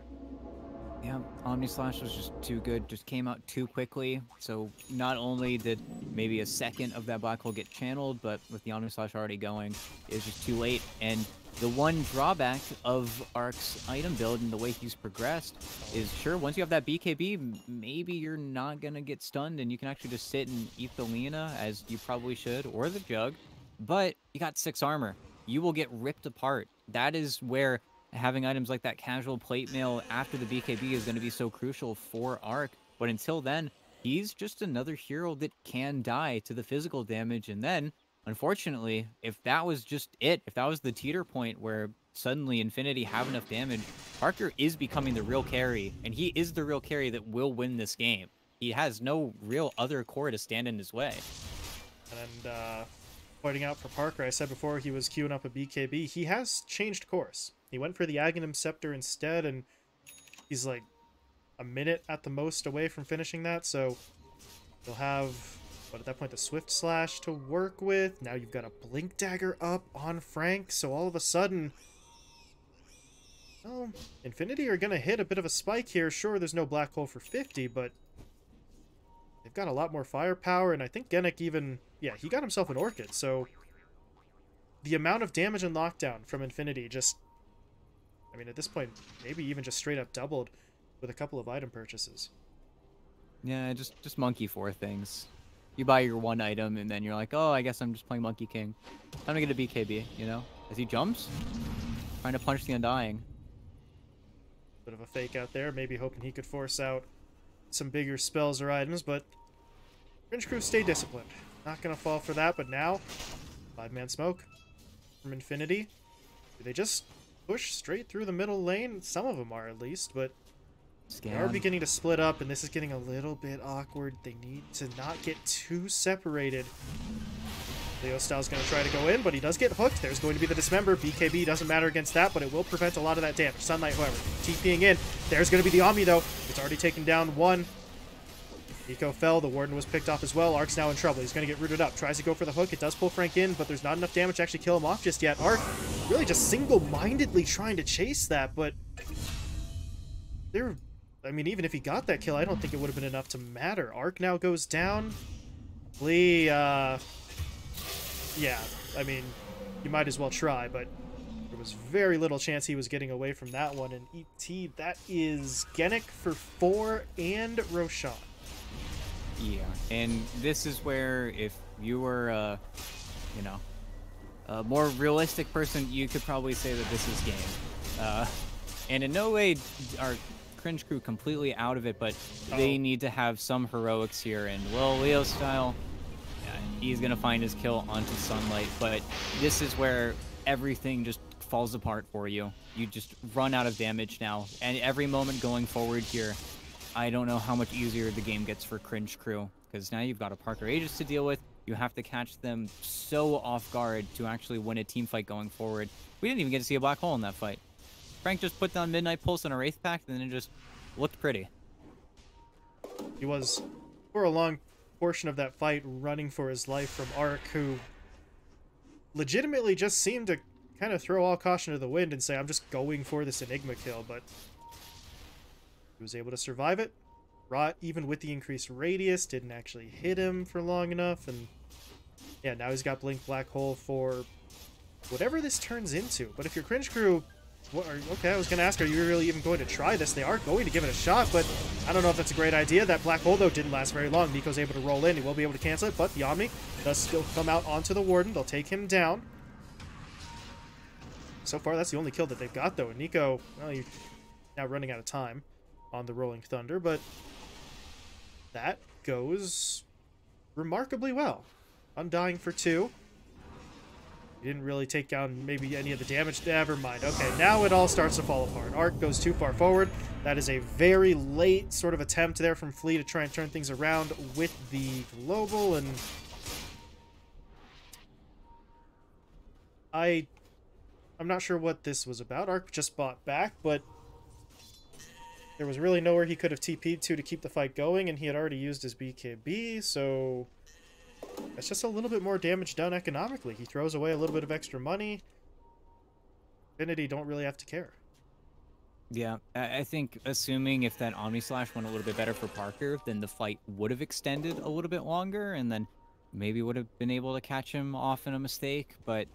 yeah, Omni Slash was just too good, just came out too quickly, so not only did maybe a second of that black hole get channeled, but with the Omni Slash already going, it was just too late, and the one drawback of Arc's item build and the way he's progressed is, sure, once you have that BKB, maybe you're not gonna get stunned and you can actually just sit and eat the Lina, as you probably should, or the Jug, but you got 6 armor. You will get ripped apart. That is where having items like that casual plate mail after the BKB is going to be so crucial for Arc. But until then, he's just another hero that can die to the physical damage. And then, unfortunately, if that was just it, if that was the teeter point where suddenly Infinity have enough damage, Parker is becoming the real carry. And he is the real carry that will win this game. He has no real other core to stand in his way. And pointing out for Parker, I said before he was queuing up a BKB. He has changed course. He went for the Aghanim Scepter instead, and he's like a minute at the most away from finishing that, so you'll have, what, at that point, the Swift Slash to work with. Now you've got a Blink Dagger up on Frank, so all of a sudden, well, Infinity are going to hit a bit of a spike here. Sure, there's no black hole for 50, but they've got a lot more firepower, and I think Genek even, yeah, he got himself an Orchid, so the amount of damage and lockdown from Infinity just, I mean, at this point, maybe even just straight up doubled with a couple of item purchases. Yeah, just Monkey 4 things. You buy your one item, and then you're like, oh, I guess I'm just playing Monkey King. Time to get a BKB, you know? As he jumps, trying to punch the Undying. Bit of a fake out there, maybe hoping he could force out some bigger spells or items, but Cringe Crew stay disciplined. Not going to fall for that, but now, 5-man smoke from Infinity. Do they just push straight through the middle lane? Some of them are, at least, but they are beginning to split up, and this is getting a little bit awkward. They need to not get too separated. Leo Style's going to try to go in, but he does get hooked. There's going to be the Dismember. BKB doesn't matter against that, but it will prevent a lot of that damage. Sunlight, however, TPing in. There's going to be the Omni, though. It's already taken down 1. Nico fell. The Warden was picked off as well. Arc's now in trouble. He's going to get rooted up. Tries to go for the hook. It does pull Frank in, but there's not enough damage to actually kill him off just yet. Arc really just single-mindedly trying to chase that, but I mean, even if he got that kill, I don't think it would have been enough to matter. Arc now goes down. Lee, yeah, I mean, you might as well try, but there was very little chance he was getting away from that one. And ET, that is Genek for 4 and Roshan. Yeah, and this is where if you were, you know, a more realistic person, you could probably say that this is game. And in no way are Cringe Crew completely out of it, but they need to have some heroics here. And, well, Leo Style, yeah, he's going to find his kill onto Sunlight, but this is where everything just falls apart for you. You just run out of damage now, and every moment going forward here, I don't know how much easier the game gets for Cringe Crew, because now you've got a Parker Aegis to deal with. You have to catch them so off guard to actually win a team fight going forward. We didn't even get to see a black hole in that fight. Frank just put down Midnight Pulse on a Wraith Pact, and then it just looked pretty. He was, for a long portion of that fight, running for his life from Ark, who legitimately just seemed to kind of throw all caution to the wind and say, I'm just going for this Enigma kill, but he was able to survive it. Rot, even with the increased radius, didn't actually hit him for long enough, and yeah, now he's got Blink Black Hole for whatever this turns into. But if you're Cringe Crew, okay, I was going to ask, are you really even going to try this? They are going to give it a shot, but I don't know if that's a great idea. That Black Hole, though, didn't last very long. Nico's able to roll in. He will be able to cancel it, but the Omni does still come out onto the Warden. They'll take him down. So far, that's the only kill that they've got, though. And Nico, well, he's now running out of time on the Rolling Thunder, but that goes remarkably well. Undying for 2. He didn't really take down maybe any of the damage. Never mind. Okay, now it all starts to fall apart. Ark goes too far forward. That is a very late sort of attempt there from Flea to try and turn things around with the global, and I'm not sure what this was about. Ark just bought back, but there was really nowhere he could have TP'd to keep the fight going, and he had already used his BKB, so that's just a little bit more damage done economically. He throws away a little bit of extra money. Infinity don't really have to care. Yeah, I think assuming if that Omni Slash went a little bit better for Parker, then the fight would have extended a little bit longer, and then maybe would have been able to catch him off in a mistake. But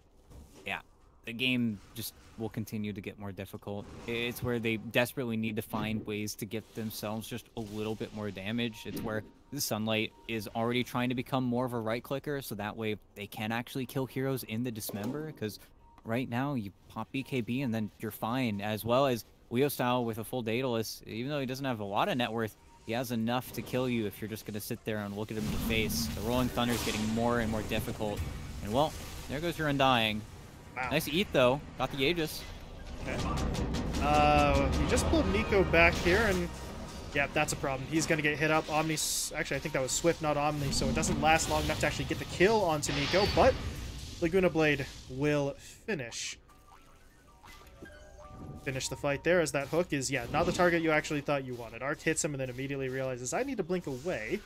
yeah, the game just will continue to get more difficult. It's where they desperately need to find ways to get themselves just a little bit more damage. It's where the Sunlight is already trying to become more of a right clicker, so that way they can actually kill heroes in the Dismember, because right now you pop BKB and then you're fine, as well as Leo Style with a full Daedalus. Even though he doesn't have a lot of net worth, he has enough to kill you if you're just going to sit there and look at him in the face. The Rolling Thunder is getting more and more difficult, and well, there goes your Undying. Wow. Nice eat though, got the Aegis. Okay. He just pulled Nico back here, and yeah, that's a problem. He's going to get hit up. Omni, actually, I think that was Swift, not Omni, so it doesn't last long enough to actually get the kill onto Nico, but Laguna Blade will finish the fight there, as that hook is, yeah, not the target you actually thought you wanted. Ark hits him and then immediately realizes, I need to blink away.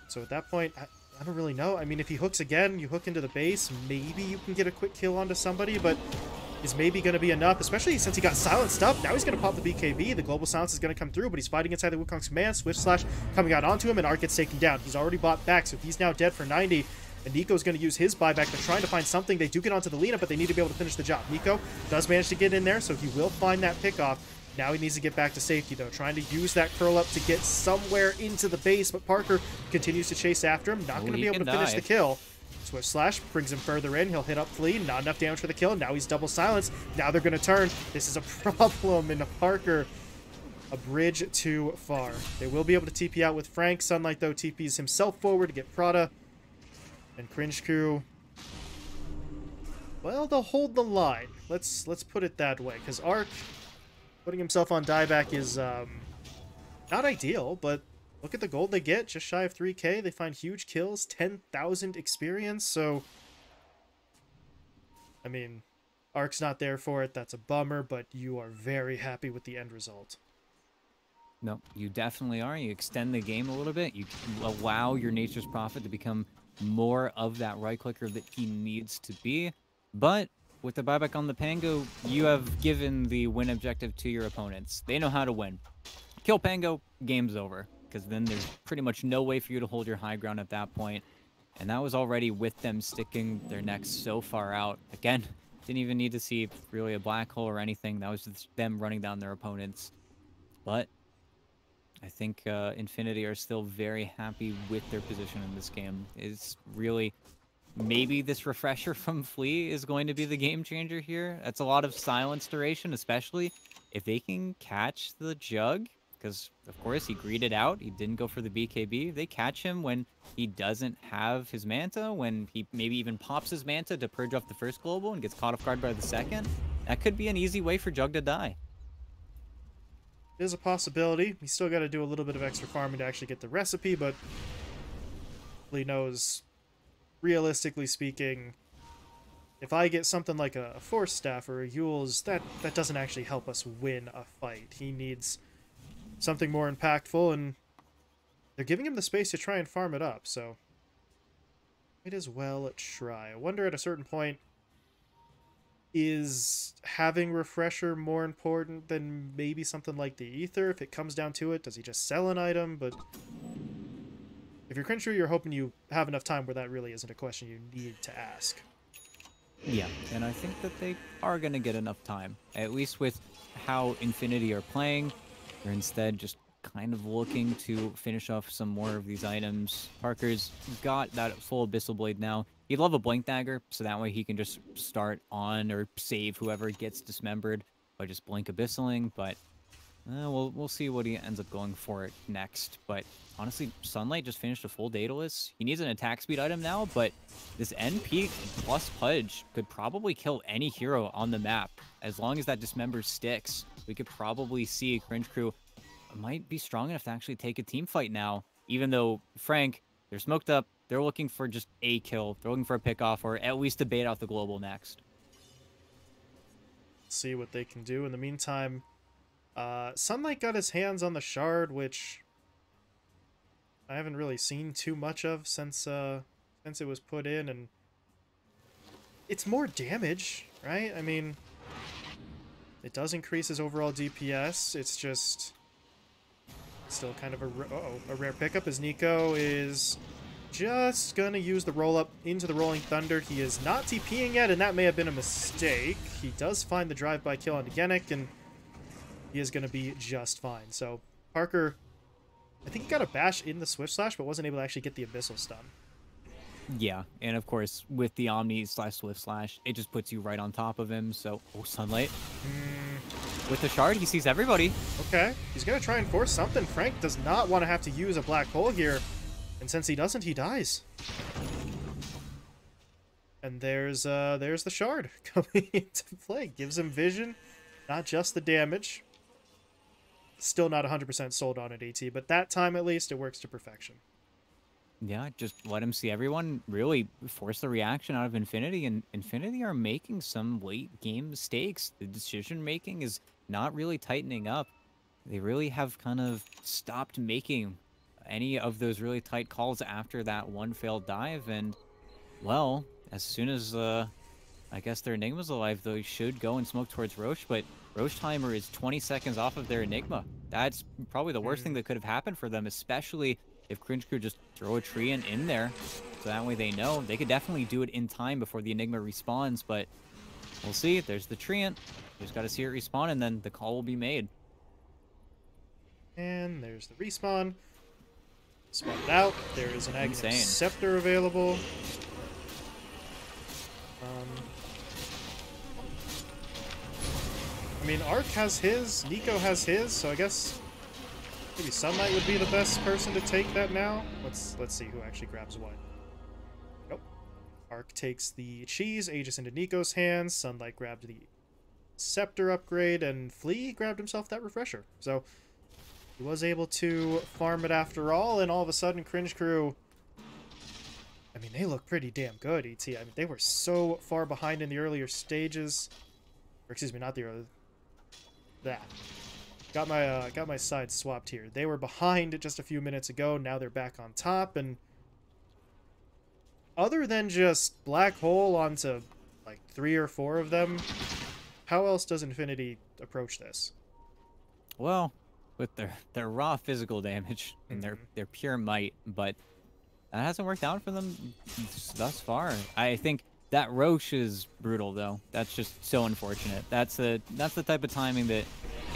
So at that point, I don't really know. I mean, if he hooks again, you hook into the base, maybe you can get a quick kill onto somebody, but is maybe going to be enough, especially since he got silenced up. Now he's going to pop the BKB. The global silence is going to come through, but he's fighting inside the Wukong's command. Swift Slash coming out onto him, and Ark gets taken down. He's already bought back, so he's now dead for 90. And Nico's going to use his buyback. They're trying to find something. They do get onto the Lina, but they need to be able to finish the job. Nico does manage to get in there, so he will find that pickoff. Now he needs to get back to safety, though, trying to use that curl up to get somewhere into the base, but Parker continues to chase after him. Not going to be able to finish the kill. Swift Slash brings him further in. He'll hit up Flea. Not enough damage for the kill. Now he's double silenced. Now they're going to turn. This is a problem in Parker. A bridge too far. They will be able to TP out with Frank. Sunlight, though, TPs himself forward to get Prada. And Cringe Crew, well, they'll hold the line. Let's put it that way, because Ark putting himself on dieback is not ideal, but look at the gold they get, just shy of 3K. They find huge kills, 10,000 experience, so I mean, Ark's not there for it. That's a bummer, but you are very happy with the end result. No, you definitely are. You extend the game a little bit. You allow your Nature's Prophet to become more of that right clicker that he needs to be. But with the buyback on the Pango, you have given the win objective to your opponents. They know how to win. Kill Pango, game's over, because then there's pretty much no way for you to hold your high ground at that point. And that was already with them sticking their necks so far out. Again, didn't even need to see really a black hole or anything. That was just them running down their opponents. But I think Infinity are still very happy with their position in this game. It's really, maybe this refresher from Flea is going to be the game changer here. That's a lot of silence duration, especially if they can catch the Jug, because of course he greeted out. He didn't go for the BKB. They catch him when he doesn't have his Manta, when he maybe even pops his Manta to purge off the first global and gets caught off guard by the second. That could be an easy way for Jug to die. It is a possibility. He's still got to do a little bit of extra farming to actually get the recipe, but he knows, realistically speaking, if I get something like a Force Staff or a Yule's, that doesn't actually help us win a fight. He needs something more impactful, and they're giving him the space to try and farm it up, so might as well try. I wonder at a certain point, is having Refresher more important than maybe something like the Ether? If it comes down to it, does he just sell an item? But if you're Cringe Crew, you're hoping you have enough time where that really isn't a question you need to ask. Yeah, and I think that they are going to get enough time, at least with how Infinity are playing. They're instead just kind of looking to finish off some more of these items. Parker's got that full Abyssal Blade now. He'd love a Blink Dagger, so that way he can just start on or save whoever gets dismembered by just Blink Abyssaling, but we'll see what he ends up going for it next. But honestly, Sunlight just finished a full Daedalus. He needs an attack speed item now, but this NP plus Pudge could probably kill any hero on the map. As long as that Dismember sticks, we could probably see Cringe Crew might be strong enough to actually take a team fight now, even though, Frank, they're smoked up. They're looking for just a kill. They're looking for a pick-off or at least to bait out the global next. See what they can do. In the meantime, Sunlight got his hands on the shard, which I haven't really seen too much of since it was put in, and it's more damage, right? I mean, it does increase his overall DPS. It's just still kind of a rare pickup, as Nico is just gonna use the roll-up into the Rolling Thunder. He is not TPing yet, and that may have been a mistake. He does find the drive-by kill on Genic, and he is gonna be just fine. So Parker, I think he got a bash in the Swift Slash, but wasn't able to actually get the Abyssal stun. Yeah, and of course, with the Omni/Swift Slash, it just puts you right on top of him, so... Oh, Sunlight. With the shard, he sees everybody. Okay, he's going to try and force something. Frank does not want to have to use a black hole here, and since he doesn't, he dies. And there's the shard coming into play. Gives him vision, not just the damage. Still not 100% sold on it, AT, but that time at least, it works to perfection. Yeah, just let him see everyone, really force the reaction out of Infinity, and Infinity are making some late game mistakes. The decision making is not really tightening up. They really have kind of stopped making any of those really tight calls after that one failed dive, and well, as soon as I guess their Enigma's alive, they should go and smoke towards Roche, but Roche timer is 20 seconds off of their Enigma. That's probably the worst thing that could have happened for them, especially if Cringe Crew just throw a Treant in there, so that way they know. They could definitely do it in time before the Enigma respawns, but we'll see. There's the Treant. Just got to see it respawn, and then the call will be made. And there's the respawn. Spawned out. There is an Aghanim Scepter available. I mean, Arc has his, Nico has his, so I guess maybe Sunlight would be the best person to take that now. Let's see who actually grabs what. Nope. Arc takes the cheese, Aegis into Nico's hands. Sunlight grabbed the Scepter upgrade, and Flea grabbed himself that Refresher. So he was able to farm it after all, and all of a sudden, Cringe Crew, I mean, they look pretty damn good, ET. I mean, they were so far behind in the earlier stages. Or excuse me, not the early... That. Got my sides swapped here. They were behind just a few minutes ago. Now they're back on top, and other than just black hole onto like 3 or 4 of them, how else does Infinity approach this? Well, with their raw physical damage and their pure might, but that hasn't worked out for them thus far. I think that Roche is brutal, though. That's just so unfortunate. That's the type of timing that,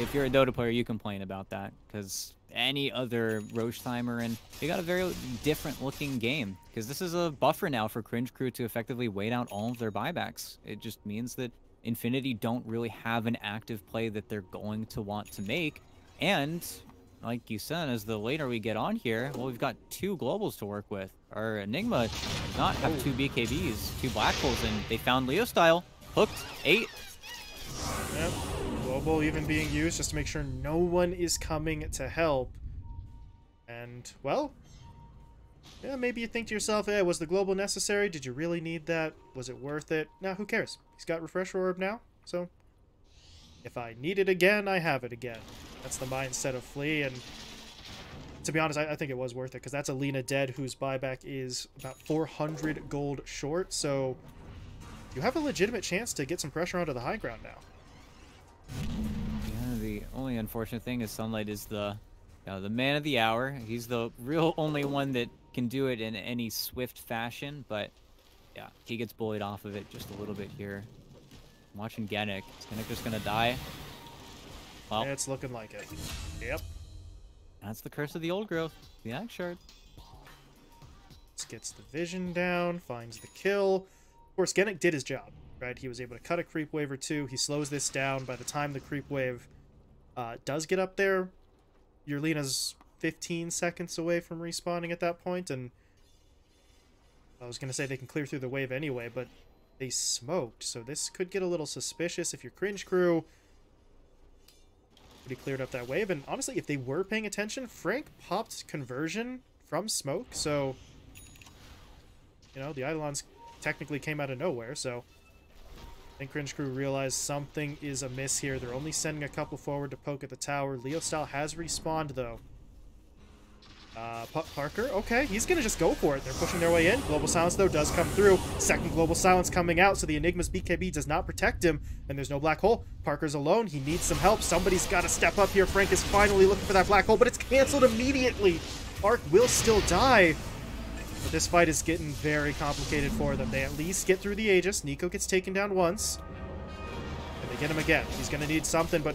if you're a Dota player, you complain about that, because any other Roche timer, and they got a very different looking game, because this is a buffer now for Cringe Crew to effectively wait out all of their buybacks. It just means that Infinity don't really have an active play that they're going to want to make, and like you said, as the later we get on here, well, we've got 2 globals to work with. Our Enigma does not have 2 BKBs, 2 black holes, and they found Leo style. Hooked, 8. Yep. Global even being used just to make sure no one is coming to help. And, well, yeah, maybe you think to yourself, hey, was the global necessary? Did you really need that? Was it worth it? Nah, who cares? He's got Refresher Orb now, so if I need it again, I have it again. That's the mindset of Flea, and to be honest, I think it was worth it, because that's a Lina dead whose buyback is about 400 gold short, so you have a legitimate chance to get some pressure onto the high ground now. Yeah, the only unfortunate thing is Sunlight is the man of the hour. He's the real only one that can do it in any swift fashion, but yeah, he gets bullied off of it just a little bit here. I'm watching Genic. Is Genic just gonna die? Well, It's looking like it. Yep. that's the curse of the old growth. The Axe Shard. Gets the vision down, finds the kill. Of course, Genic did his job, right? He was able to cut a creep wave or two. He slows this down. By the time the creep wave does get up there, your Lina's 15 seconds away from respawning at that point, and I was going to say they can clear through the wave anyway, but they smoked, so this could get a little suspicious if you're Cringe crew. But he cleared up that wave, and honestly, if they were paying attention, Frank popped conversion from smoke, so you know, the Eidolons technically came out of nowhere, so I think Cringe crew realized something is amiss here. They're only sending a couple forward to poke at the tower. Leo Style has respawned, though. Parker, okay, he's gonna just go for it. They're pushing their way in. Global Silence, though, does come through. Second Global Silence coming out, so the Enigma's BKB does not protect him, and there's no black hole. Parker's alone. He needs some help. Somebody's got to step up here. Frank is finally looking for that black hole, but it's canceled immediately. Arc will still die. But this fight is getting very complicated for them. They at least get through the Aegis. Nico gets taken down once. And they get him again. He's going to need something, but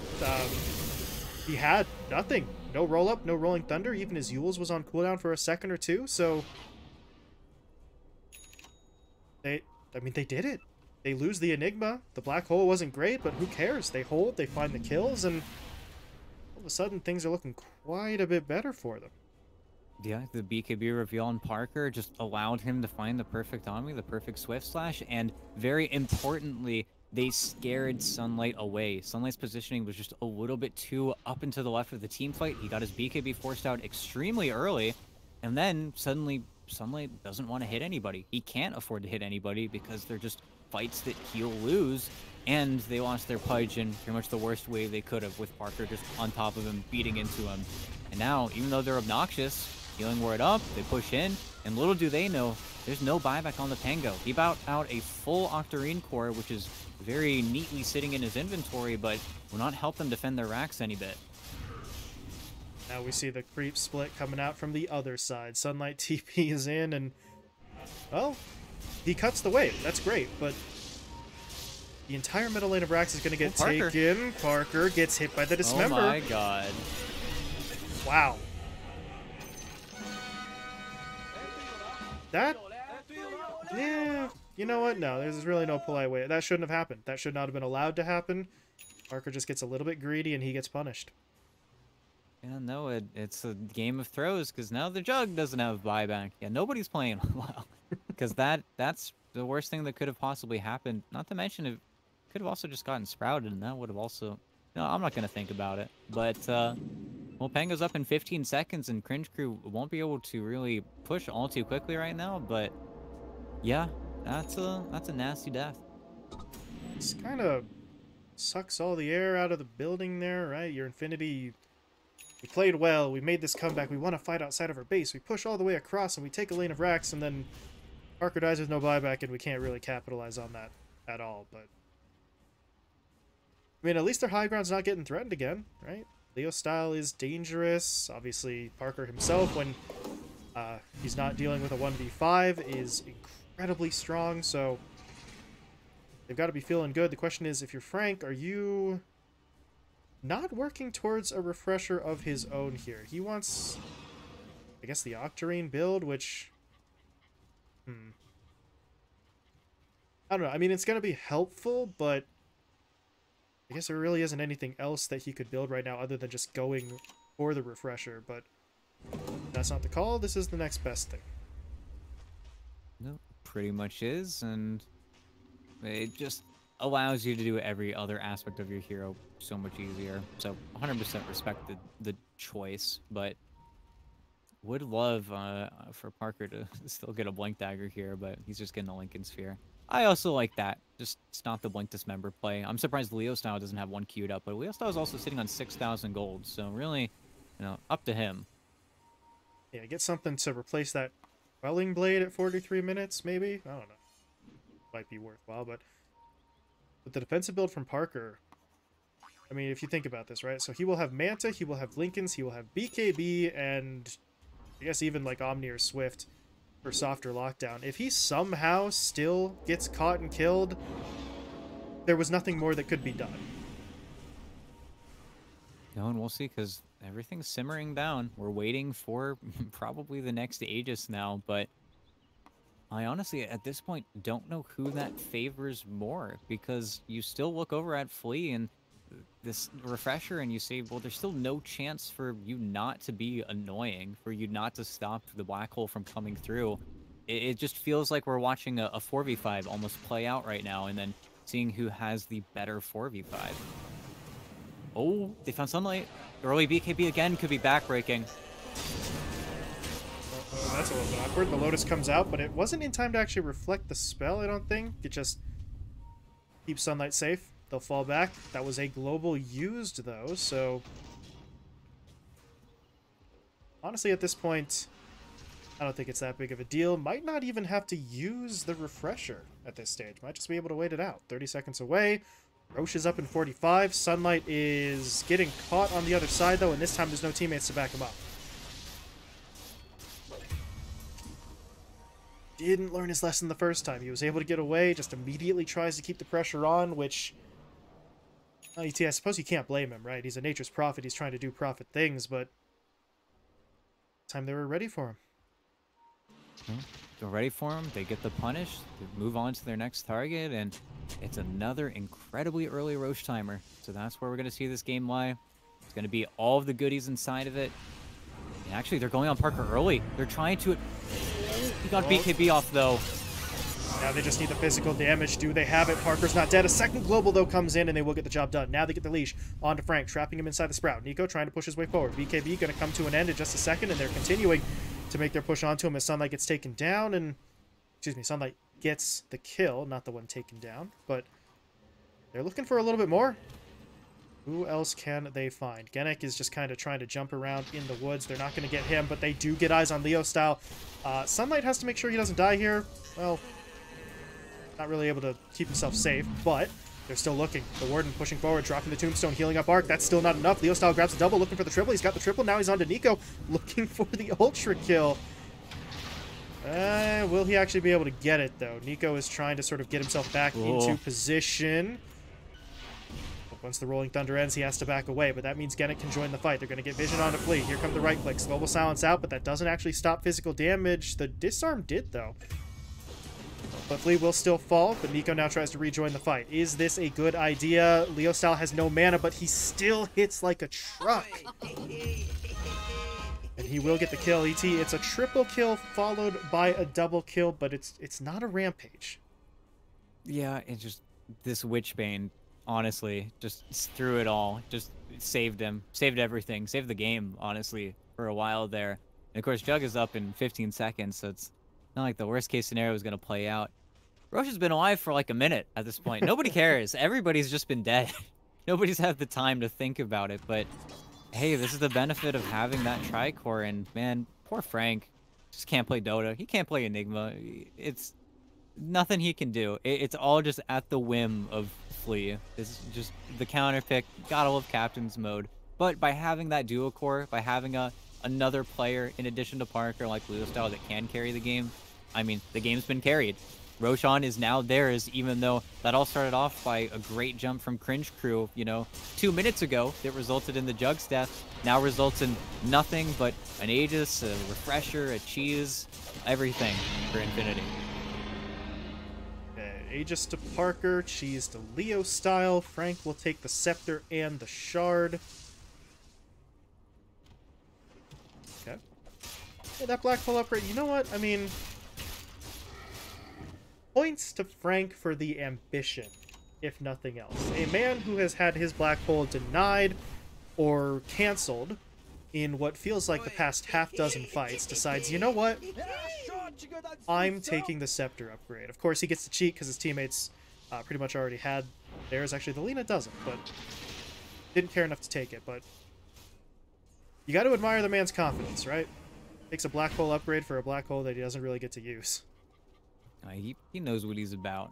he had nothing. No roll-up, no Rolling Thunder. Even his Yules was on cooldown for a second or two, so they did it. They lose the Enigma. The black hole wasn't great, but who cares? They hold, they find the kills, and all of a sudden things are looking quite a bit better for them. Yeah, the BKB reveal on Parker just allowed him to find the perfect Omni, the perfect Swift Slash, and very importantly, they scared Sunlight away. Sunlight's positioning was just a little bit too up and to the left of the team fight. He got his BKB forced out extremely early, and then suddenly Sunlight doesn't want to hit anybody. He can't afford to hit anybody because they're just fights that he'll lose, and they lost their Pudge in pretty much the worst way they could have, with Parker just on top of him, beating into him. And now, even though they're obnoxious, healing word up, they push in, and little do they know, there's no buyback on the Pango. He bought out a full Octarine core, which is very neatly sitting in his inventory, but will not help them defend their racks any bit. Now we see the creep split coming out from the other side. Sunlight TP is in, and, well, he cuts the wave. That's great, but the entire middle lane of Rax is going to get taken. Parker gets hit by the Dismember. Oh my god. Wow. That, yeah, you know what? No, there's really no polite way. That shouldn't have happened. That should not have been allowed to happen. Parker just gets a little bit greedy, and he gets punished. Yeah, no, it's a game of throws, because now the Jug doesn't have buyback. Yeah, nobody's playing well, because that's the worst thing that could have possibly happened. Not to mention, it could have also just gotten sprouted, and that would have also... No, I'm not going to think about it. But, well, Pango's up in 15 seconds, and Cringe crew won't be able to really push all too quickly right now, but yeah, that's a nasty death. This kind of sucks all the air out of the building there, right? Your Infinity, we played well, we made this comeback, we want to fight outside of our base, we push all the way across, and we take a lane of Rax, and then Parker dies with no buyback, and we can't really capitalize on that at all, but... I mean, at least their high ground's not getting threatened again, right? Leo Style is dangerous. Obviously, Parker himself, when he's not dealing with a 1v5, is incredibly strong, so they've got to be feeling good. The question is, if you're Frank, are you not working towards a refresher of his own here? He wants, I guess, the Octarine build, which... I don't know. I mean, it's going to be helpful, but I guess there really isn't anything else that he could build right now other than just going for the refresher, but that's not the call. This is the next best thing. No, pretty much is, and it just allows you to do every other aspect of your hero so much easier. So 100% respect the choice, but would love for Parker to still get a Blink Dagger here, but he's just getting a Lincoln Sphere. I also like that. Just stop the Blink Dismember play. I'm surprised Leo Style doesn't have one queued up, but Leo Style is also sitting on 6,000 gold, so really, up to him. Yeah, get something to replace that Quelling Blade at 43 minutes, maybe? I don't know. Might be worthwhile, but with the defensive build from Parker, I mean, if you think about this, right? So he will have Manta, he will have Lincolns, he will have BKB, and I guess even like Omni or Swift for softer lockdown. If he somehow still gets caught and killed, there was nothing more that could be done. No, and we'll see, because everything's simmering down. We're waiting for probably the next Aegis now, but I honestly, at this point, don't know who that favors more, because you still look over at Flea and this refresher and you say, well, there's still no chance for you not to be annoying, for you not to stop the black hole from coming through. It just feels like we're watching a 4v5 almost play out right now, and then seeing who has the better 4v5. Oh, they found sunlight. Early BKB again could be backbreaking. That's a little bit awkward. The Lotus comes out, but it wasn't in time to actually reflect the spell, I don't think. It just keeps Sunlight safe. They'll fall back. That was a global used, though, so honestly, at this point, I don't think it's that big of a deal. Might not even have to use the refresher at this stage. Might just be able to wait it out. 30 seconds away. Roche is up in 45. Sunlight is getting caught on the other side, though, and this time there's no teammates to back him up. Didn't learn his lesson the first time. He was able to get away, just immediately tries to keep the pressure on, which I suppose you can't blame him, right? He's a nature's prophet. He's trying to do prophet things, but time they were ready for him. They're ready for him. They get the punish. They move on to their next target, and it's another incredibly early Roche timer. So that's where we're going to see this game lie. It's going to be all of the goodies inside of it. And actually, they're going on Parker early. They're trying to... He got BKB off, though. Now they just need the physical damage. Do they have it? Parker's not dead. A second global, though, comes in, and they will get the job done. Now they get the leash onto Frank, trapping him inside the Sprout. Nico trying to push his way forward. BKB going to come to an end in just a second, and they're continuing to make their push onto him as Sunlight gets taken down, and... Excuse me, Sunlight gets the kill, not the one taken down, but they're looking for a little bit more. Who else can they find? Genek is just kind of trying to jump around in the woods. They're not going to get him, but they do get eyes on Leo Style. Sunlight has to make sure he doesn't die here. Well, not really able to keep himself safe, but they're still looking. The Warden pushing forward, dropping the Tombstone, healing up Arc. That's still not enough. Leo Style grabs a double, looking for the triple. He's got the triple. Now he's on to Nico, looking for the ultra kill. Will he actually be able to get it, though? Nico is trying to sort of get himself back into position. Once the Rolling Thunder ends, he has to back away, but that means Genek can join the fight. They're going to get vision onto Flea. Here come the right clicks. Global silence out, but that doesn't actually stop physical damage. The disarm did, though. But Flea will still fall, but Nico now tries to rejoin the fight. Is this a good idea? Leo Style has no mana, but he still hits like a truck. And he will get the kill. ET, it's a triple kill followed by a double kill, but it's not a rampage. Yeah, it's just this Witchbane, honestly, just through it all, just saved him, saved everything, saved the game, honestly, for a while there. And of course, Jug is up in 15 seconds, so it's not like the worst case scenario is going to play out. Roche has been alive for like a minute at this point. Nobody cares. Everybody's just been dead. Nobody's had the time to think about it, but hey, this is the benefit of having that Tricore, and man, poor Frank just can't play Dota. He can't play Enigma. It's nothing he can do. It's all just at the whim of Flea. It's just the counter pick. Gotta love Captain's mode. But by having that duo core, by having another player in addition to Parker like Leo Style that can carry the game, I mean, the game's been carried. Roshan is now theirs, even though that all started off by a great jump from Cringe Crew, 2 minutes ago that resulted in the Jug's death, now results in nothing but an Aegis, a refresher, a cheese, everything for Infinity. Aegis to Parker, cheese to Leo Style. Frank will take the Scepter and the Shard. Okay. Yeah, that Black Hole upgrade, you know what? I mean, points to Frank for the ambition if nothing else. A man who has had his black hole denied or canceled in what feels like the past half dozen fights decides, you know what? I'm taking the scepter upgrade. Of course, he gets to cheat because his teammates pretty much already had theirs. Actually, the Lina doesn't, but didn't care enough to take it. But you got to admire the man's confidence, right? Takes a black hole upgrade for a black hole that he doesn't really get to use. He knows what he's about.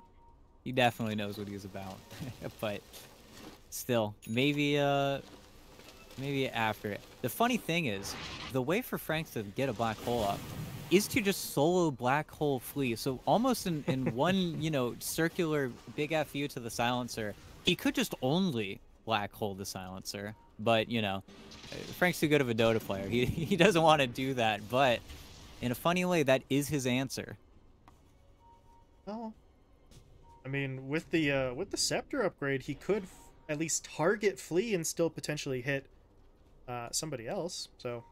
He definitely knows what he's about. But still, maybe after it. The funny thing is, the way for Frank to get a black hole up is to just solo black hole flee. So almost in one, circular big FU to the silencer, he could just only black hole the silencer. But, Frank's too good of a Dota player. He doesn't want to do that. But in a funny way, that is his answer. Well, I mean, with the scepter upgrade, he could at least target flee and still potentially hit somebody else. So,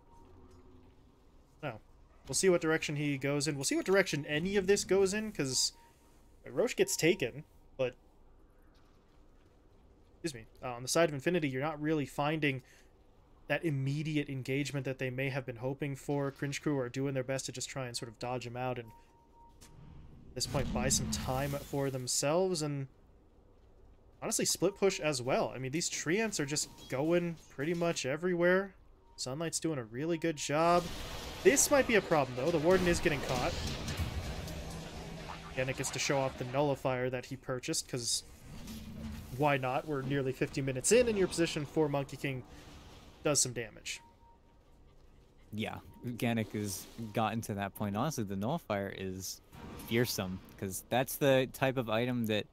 no. We'll see what direction he goes in. We'll see what direction any of this goes in, because Roche gets taken, but excuse me, on the side of Infinity, you're not really finding that immediate engagement that they may have been hoping for. Cringe Crew are doing their best to just try and sort of dodge him out and at this point buy some time for themselves, and honestly split push as well. I mean, these treants are just going pretty much everywhere. Sunlight's doing a really good job. This might be a problem, though. The Warden is getting caught. Again, it gets to show off the nullifier that he purchased, because why not? We're nearly 50 minutes in your position for Monkey King does some damage. Yeah, Organic has gotten to that point. Honestly, the nullifier is fearsome, because that's the type of item that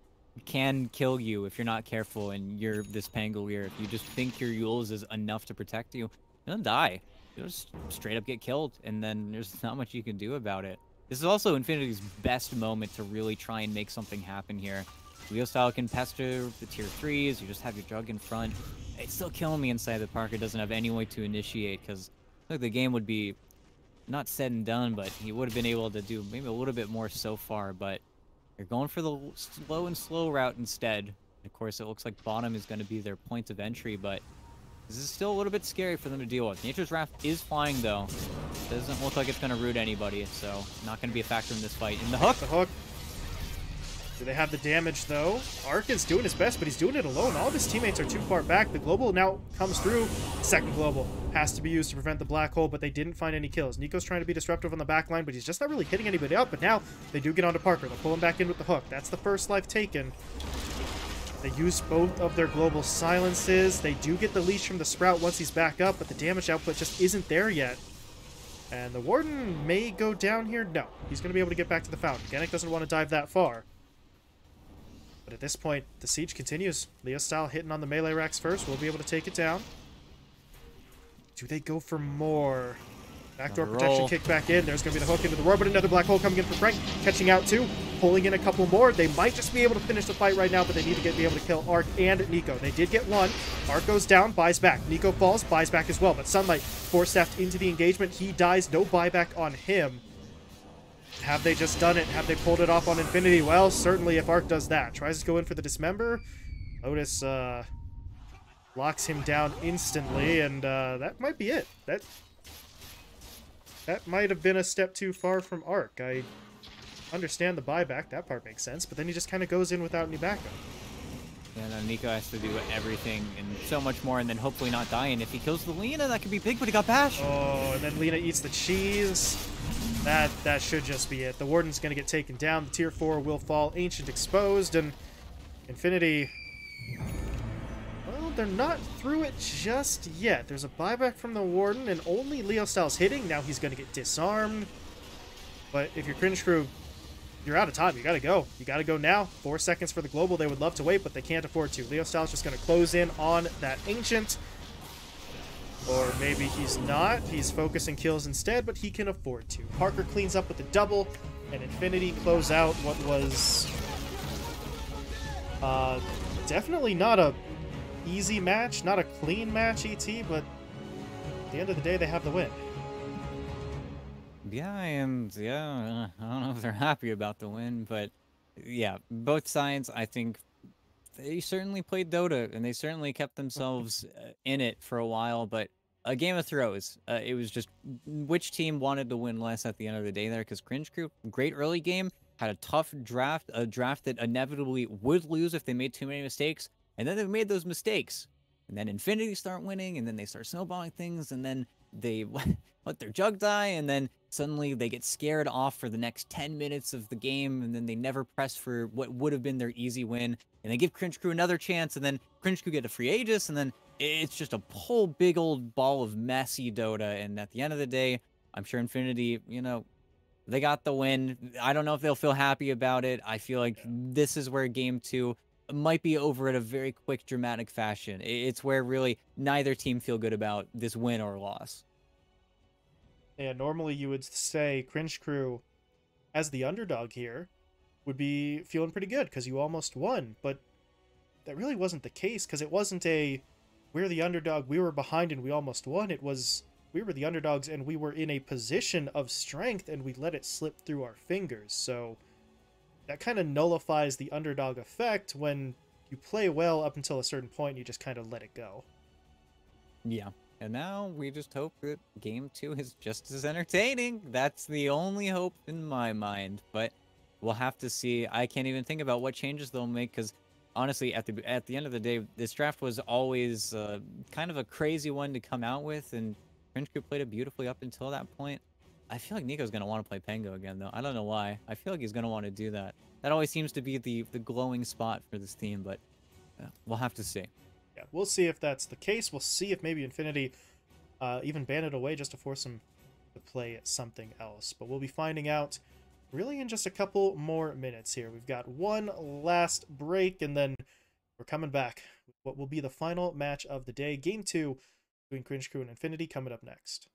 can kill you if you're not careful and you're this Pangolier. If you just think your Yules is enough to protect you, you'll die. You'll just straight up get killed, and then there's not much you can do about it. This is also Infinity's best moment to really try and make something happen here. Leo Style can pester the tier 3s, you just have your Jug in front. It's still killing me inside that Parker doesn't have any way to initiate, because the game would be not said and done, but he would have been able to do maybe a little bit more so far. But you're going for the slow route instead. Of course, it looks like bottom is going to be their point of entry, but this is still a little bit scary for them to deal with. Nature's Wrath is flying, though. Doesn't look like it's going to root anybody, so not going to be a factor in this fight. In the hook! The hook. Do they have the damage, though? Arc is doing his best, but he's doing it alone. All of his teammates are too far back. The global now comes through. Second global has to be used to prevent the black hole, but they didn't find any kills. Nico's trying to be disruptive on the back line, but he's just not really hitting anybody up. But now they do get onto Parker. They'll pull him back in with the hook. That's the first life taken. They use both of their global silences. They do get the leash from the Sprout once he's back up, but the damage output just isn't there yet. And the Warden may go down here. No, he's going to be able to get back to the fountain. Organic doesn't want to dive that far. But at this point, the siege continues. Leo Style hitting on the melee racks first. We'll be able to take it down. Do they go for more? Backdoor protection kick back in. There's going to be the hook into the roar, but another black hole coming in for Frank. Catching out too. Pulling in a couple more. They might just be able to finish the fight right now, but they need to be able to kill Arc and Nico. They did get one. Arc goes down, buys back. Nico falls, buys back as well. But Sunlight force-staffed into the engagement. He dies. No buyback on him. Have they just done it? Have they pulled it off on Infinity? Well, certainly if Arc does that. Tries to go in for the Dismember. Lotus locks him down instantly, and that might be it. That might have been a step too far from Arc. I understand the buyback. That part makes sense, but then he just kind of goes in without any backup. Yeah, no, Nico has to do everything and so much more, and then hopefully not die. And if he kills the Lina, that could be big, but he got bashed. Oh, and then Lina eats the cheese. That should just be it. The Warden's going to get taken down. The tier 4 will fall. Ancient exposed, and Infinity... Well, they're not through it just yet. There's a buyback from the Warden, and only Leo Style's hitting. Now he's going to get disarmed. But if you're Cringe Crew, you're out of time. You got to go. You got to go now. 4 seconds for the global. They would love to wait, but they can't afford to. Leo Style's just going to close in on that Ancient. Or maybe he's not. He's focusing kills instead, but he can afford to. Parker cleans up with the double, and Infinity close out what was definitely not a easy match, not a clean match, ET, but at the end of the day, they have the win. Yeah, and I don't know if they're happy about the win, but yeah, both sides, I think they certainly played Dota, and they certainly kept themselves in it for a while. But a game of throws, it was just which team wanted to win less at the end of the day there. Because Cringe Crew, great early game, had a tough draft, a draft that inevitably would lose if they made too many mistakes, and then they made those mistakes, and then Infinity start winning, and then they start snowballing things, and then they let their jug die, and then suddenly they get scared off for the next 10 minutes of the game, and then they never press for what would have been their easy win, and they give Cringe Crew another chance, and then Cringe Crew get a free Aegis, and then it's just a whole big old ball of messy Dota, and at the end of the day, I'm sure Infinity, they got the win. I don't know if they'll feel happy about it. I feel like this is where game 2 might be over in a very quick, dramatic fashion. It's where really neither team feel good about this win or loss. Yeah, normally you would say Cringe Crew, as the underdog here, would be feeling pretty good because you almost won, but that really wasn't the case because it wasn't a we're the underdog, we were behind and we almost won. It was we were the underdogs and we were in a position of strength and we let it slip through our fingers. So that kind of nullifies the underdog effect when you play well up until a certain point and you just kind of let it go. Yeah. And now we just hope that game 2 is just as entertaining. That's the only hope in my mind. But we'll have to see. I can't even think about what changes they'll make because honestly, at the end of the day, this draft was always kind of a crazy one to come out with, and Cringe Crew played it beautifully up until that point. I feel like Nico's gonna want to play Pango again, though. I don't know why. I feel like he's gonna want to do that. That always seems to be the glowing spot for this team, but we'll have to see. Yeah, we'll see if that's the case. We'll see if maybe Infinity even ban it away just to force him to play something else. But we'll be finding out really in just a couple more minutes here. We've got one last break, and then we're coming back with what will be the final match of the day. Game 2 between Cringe Crew and Infinity coming up next.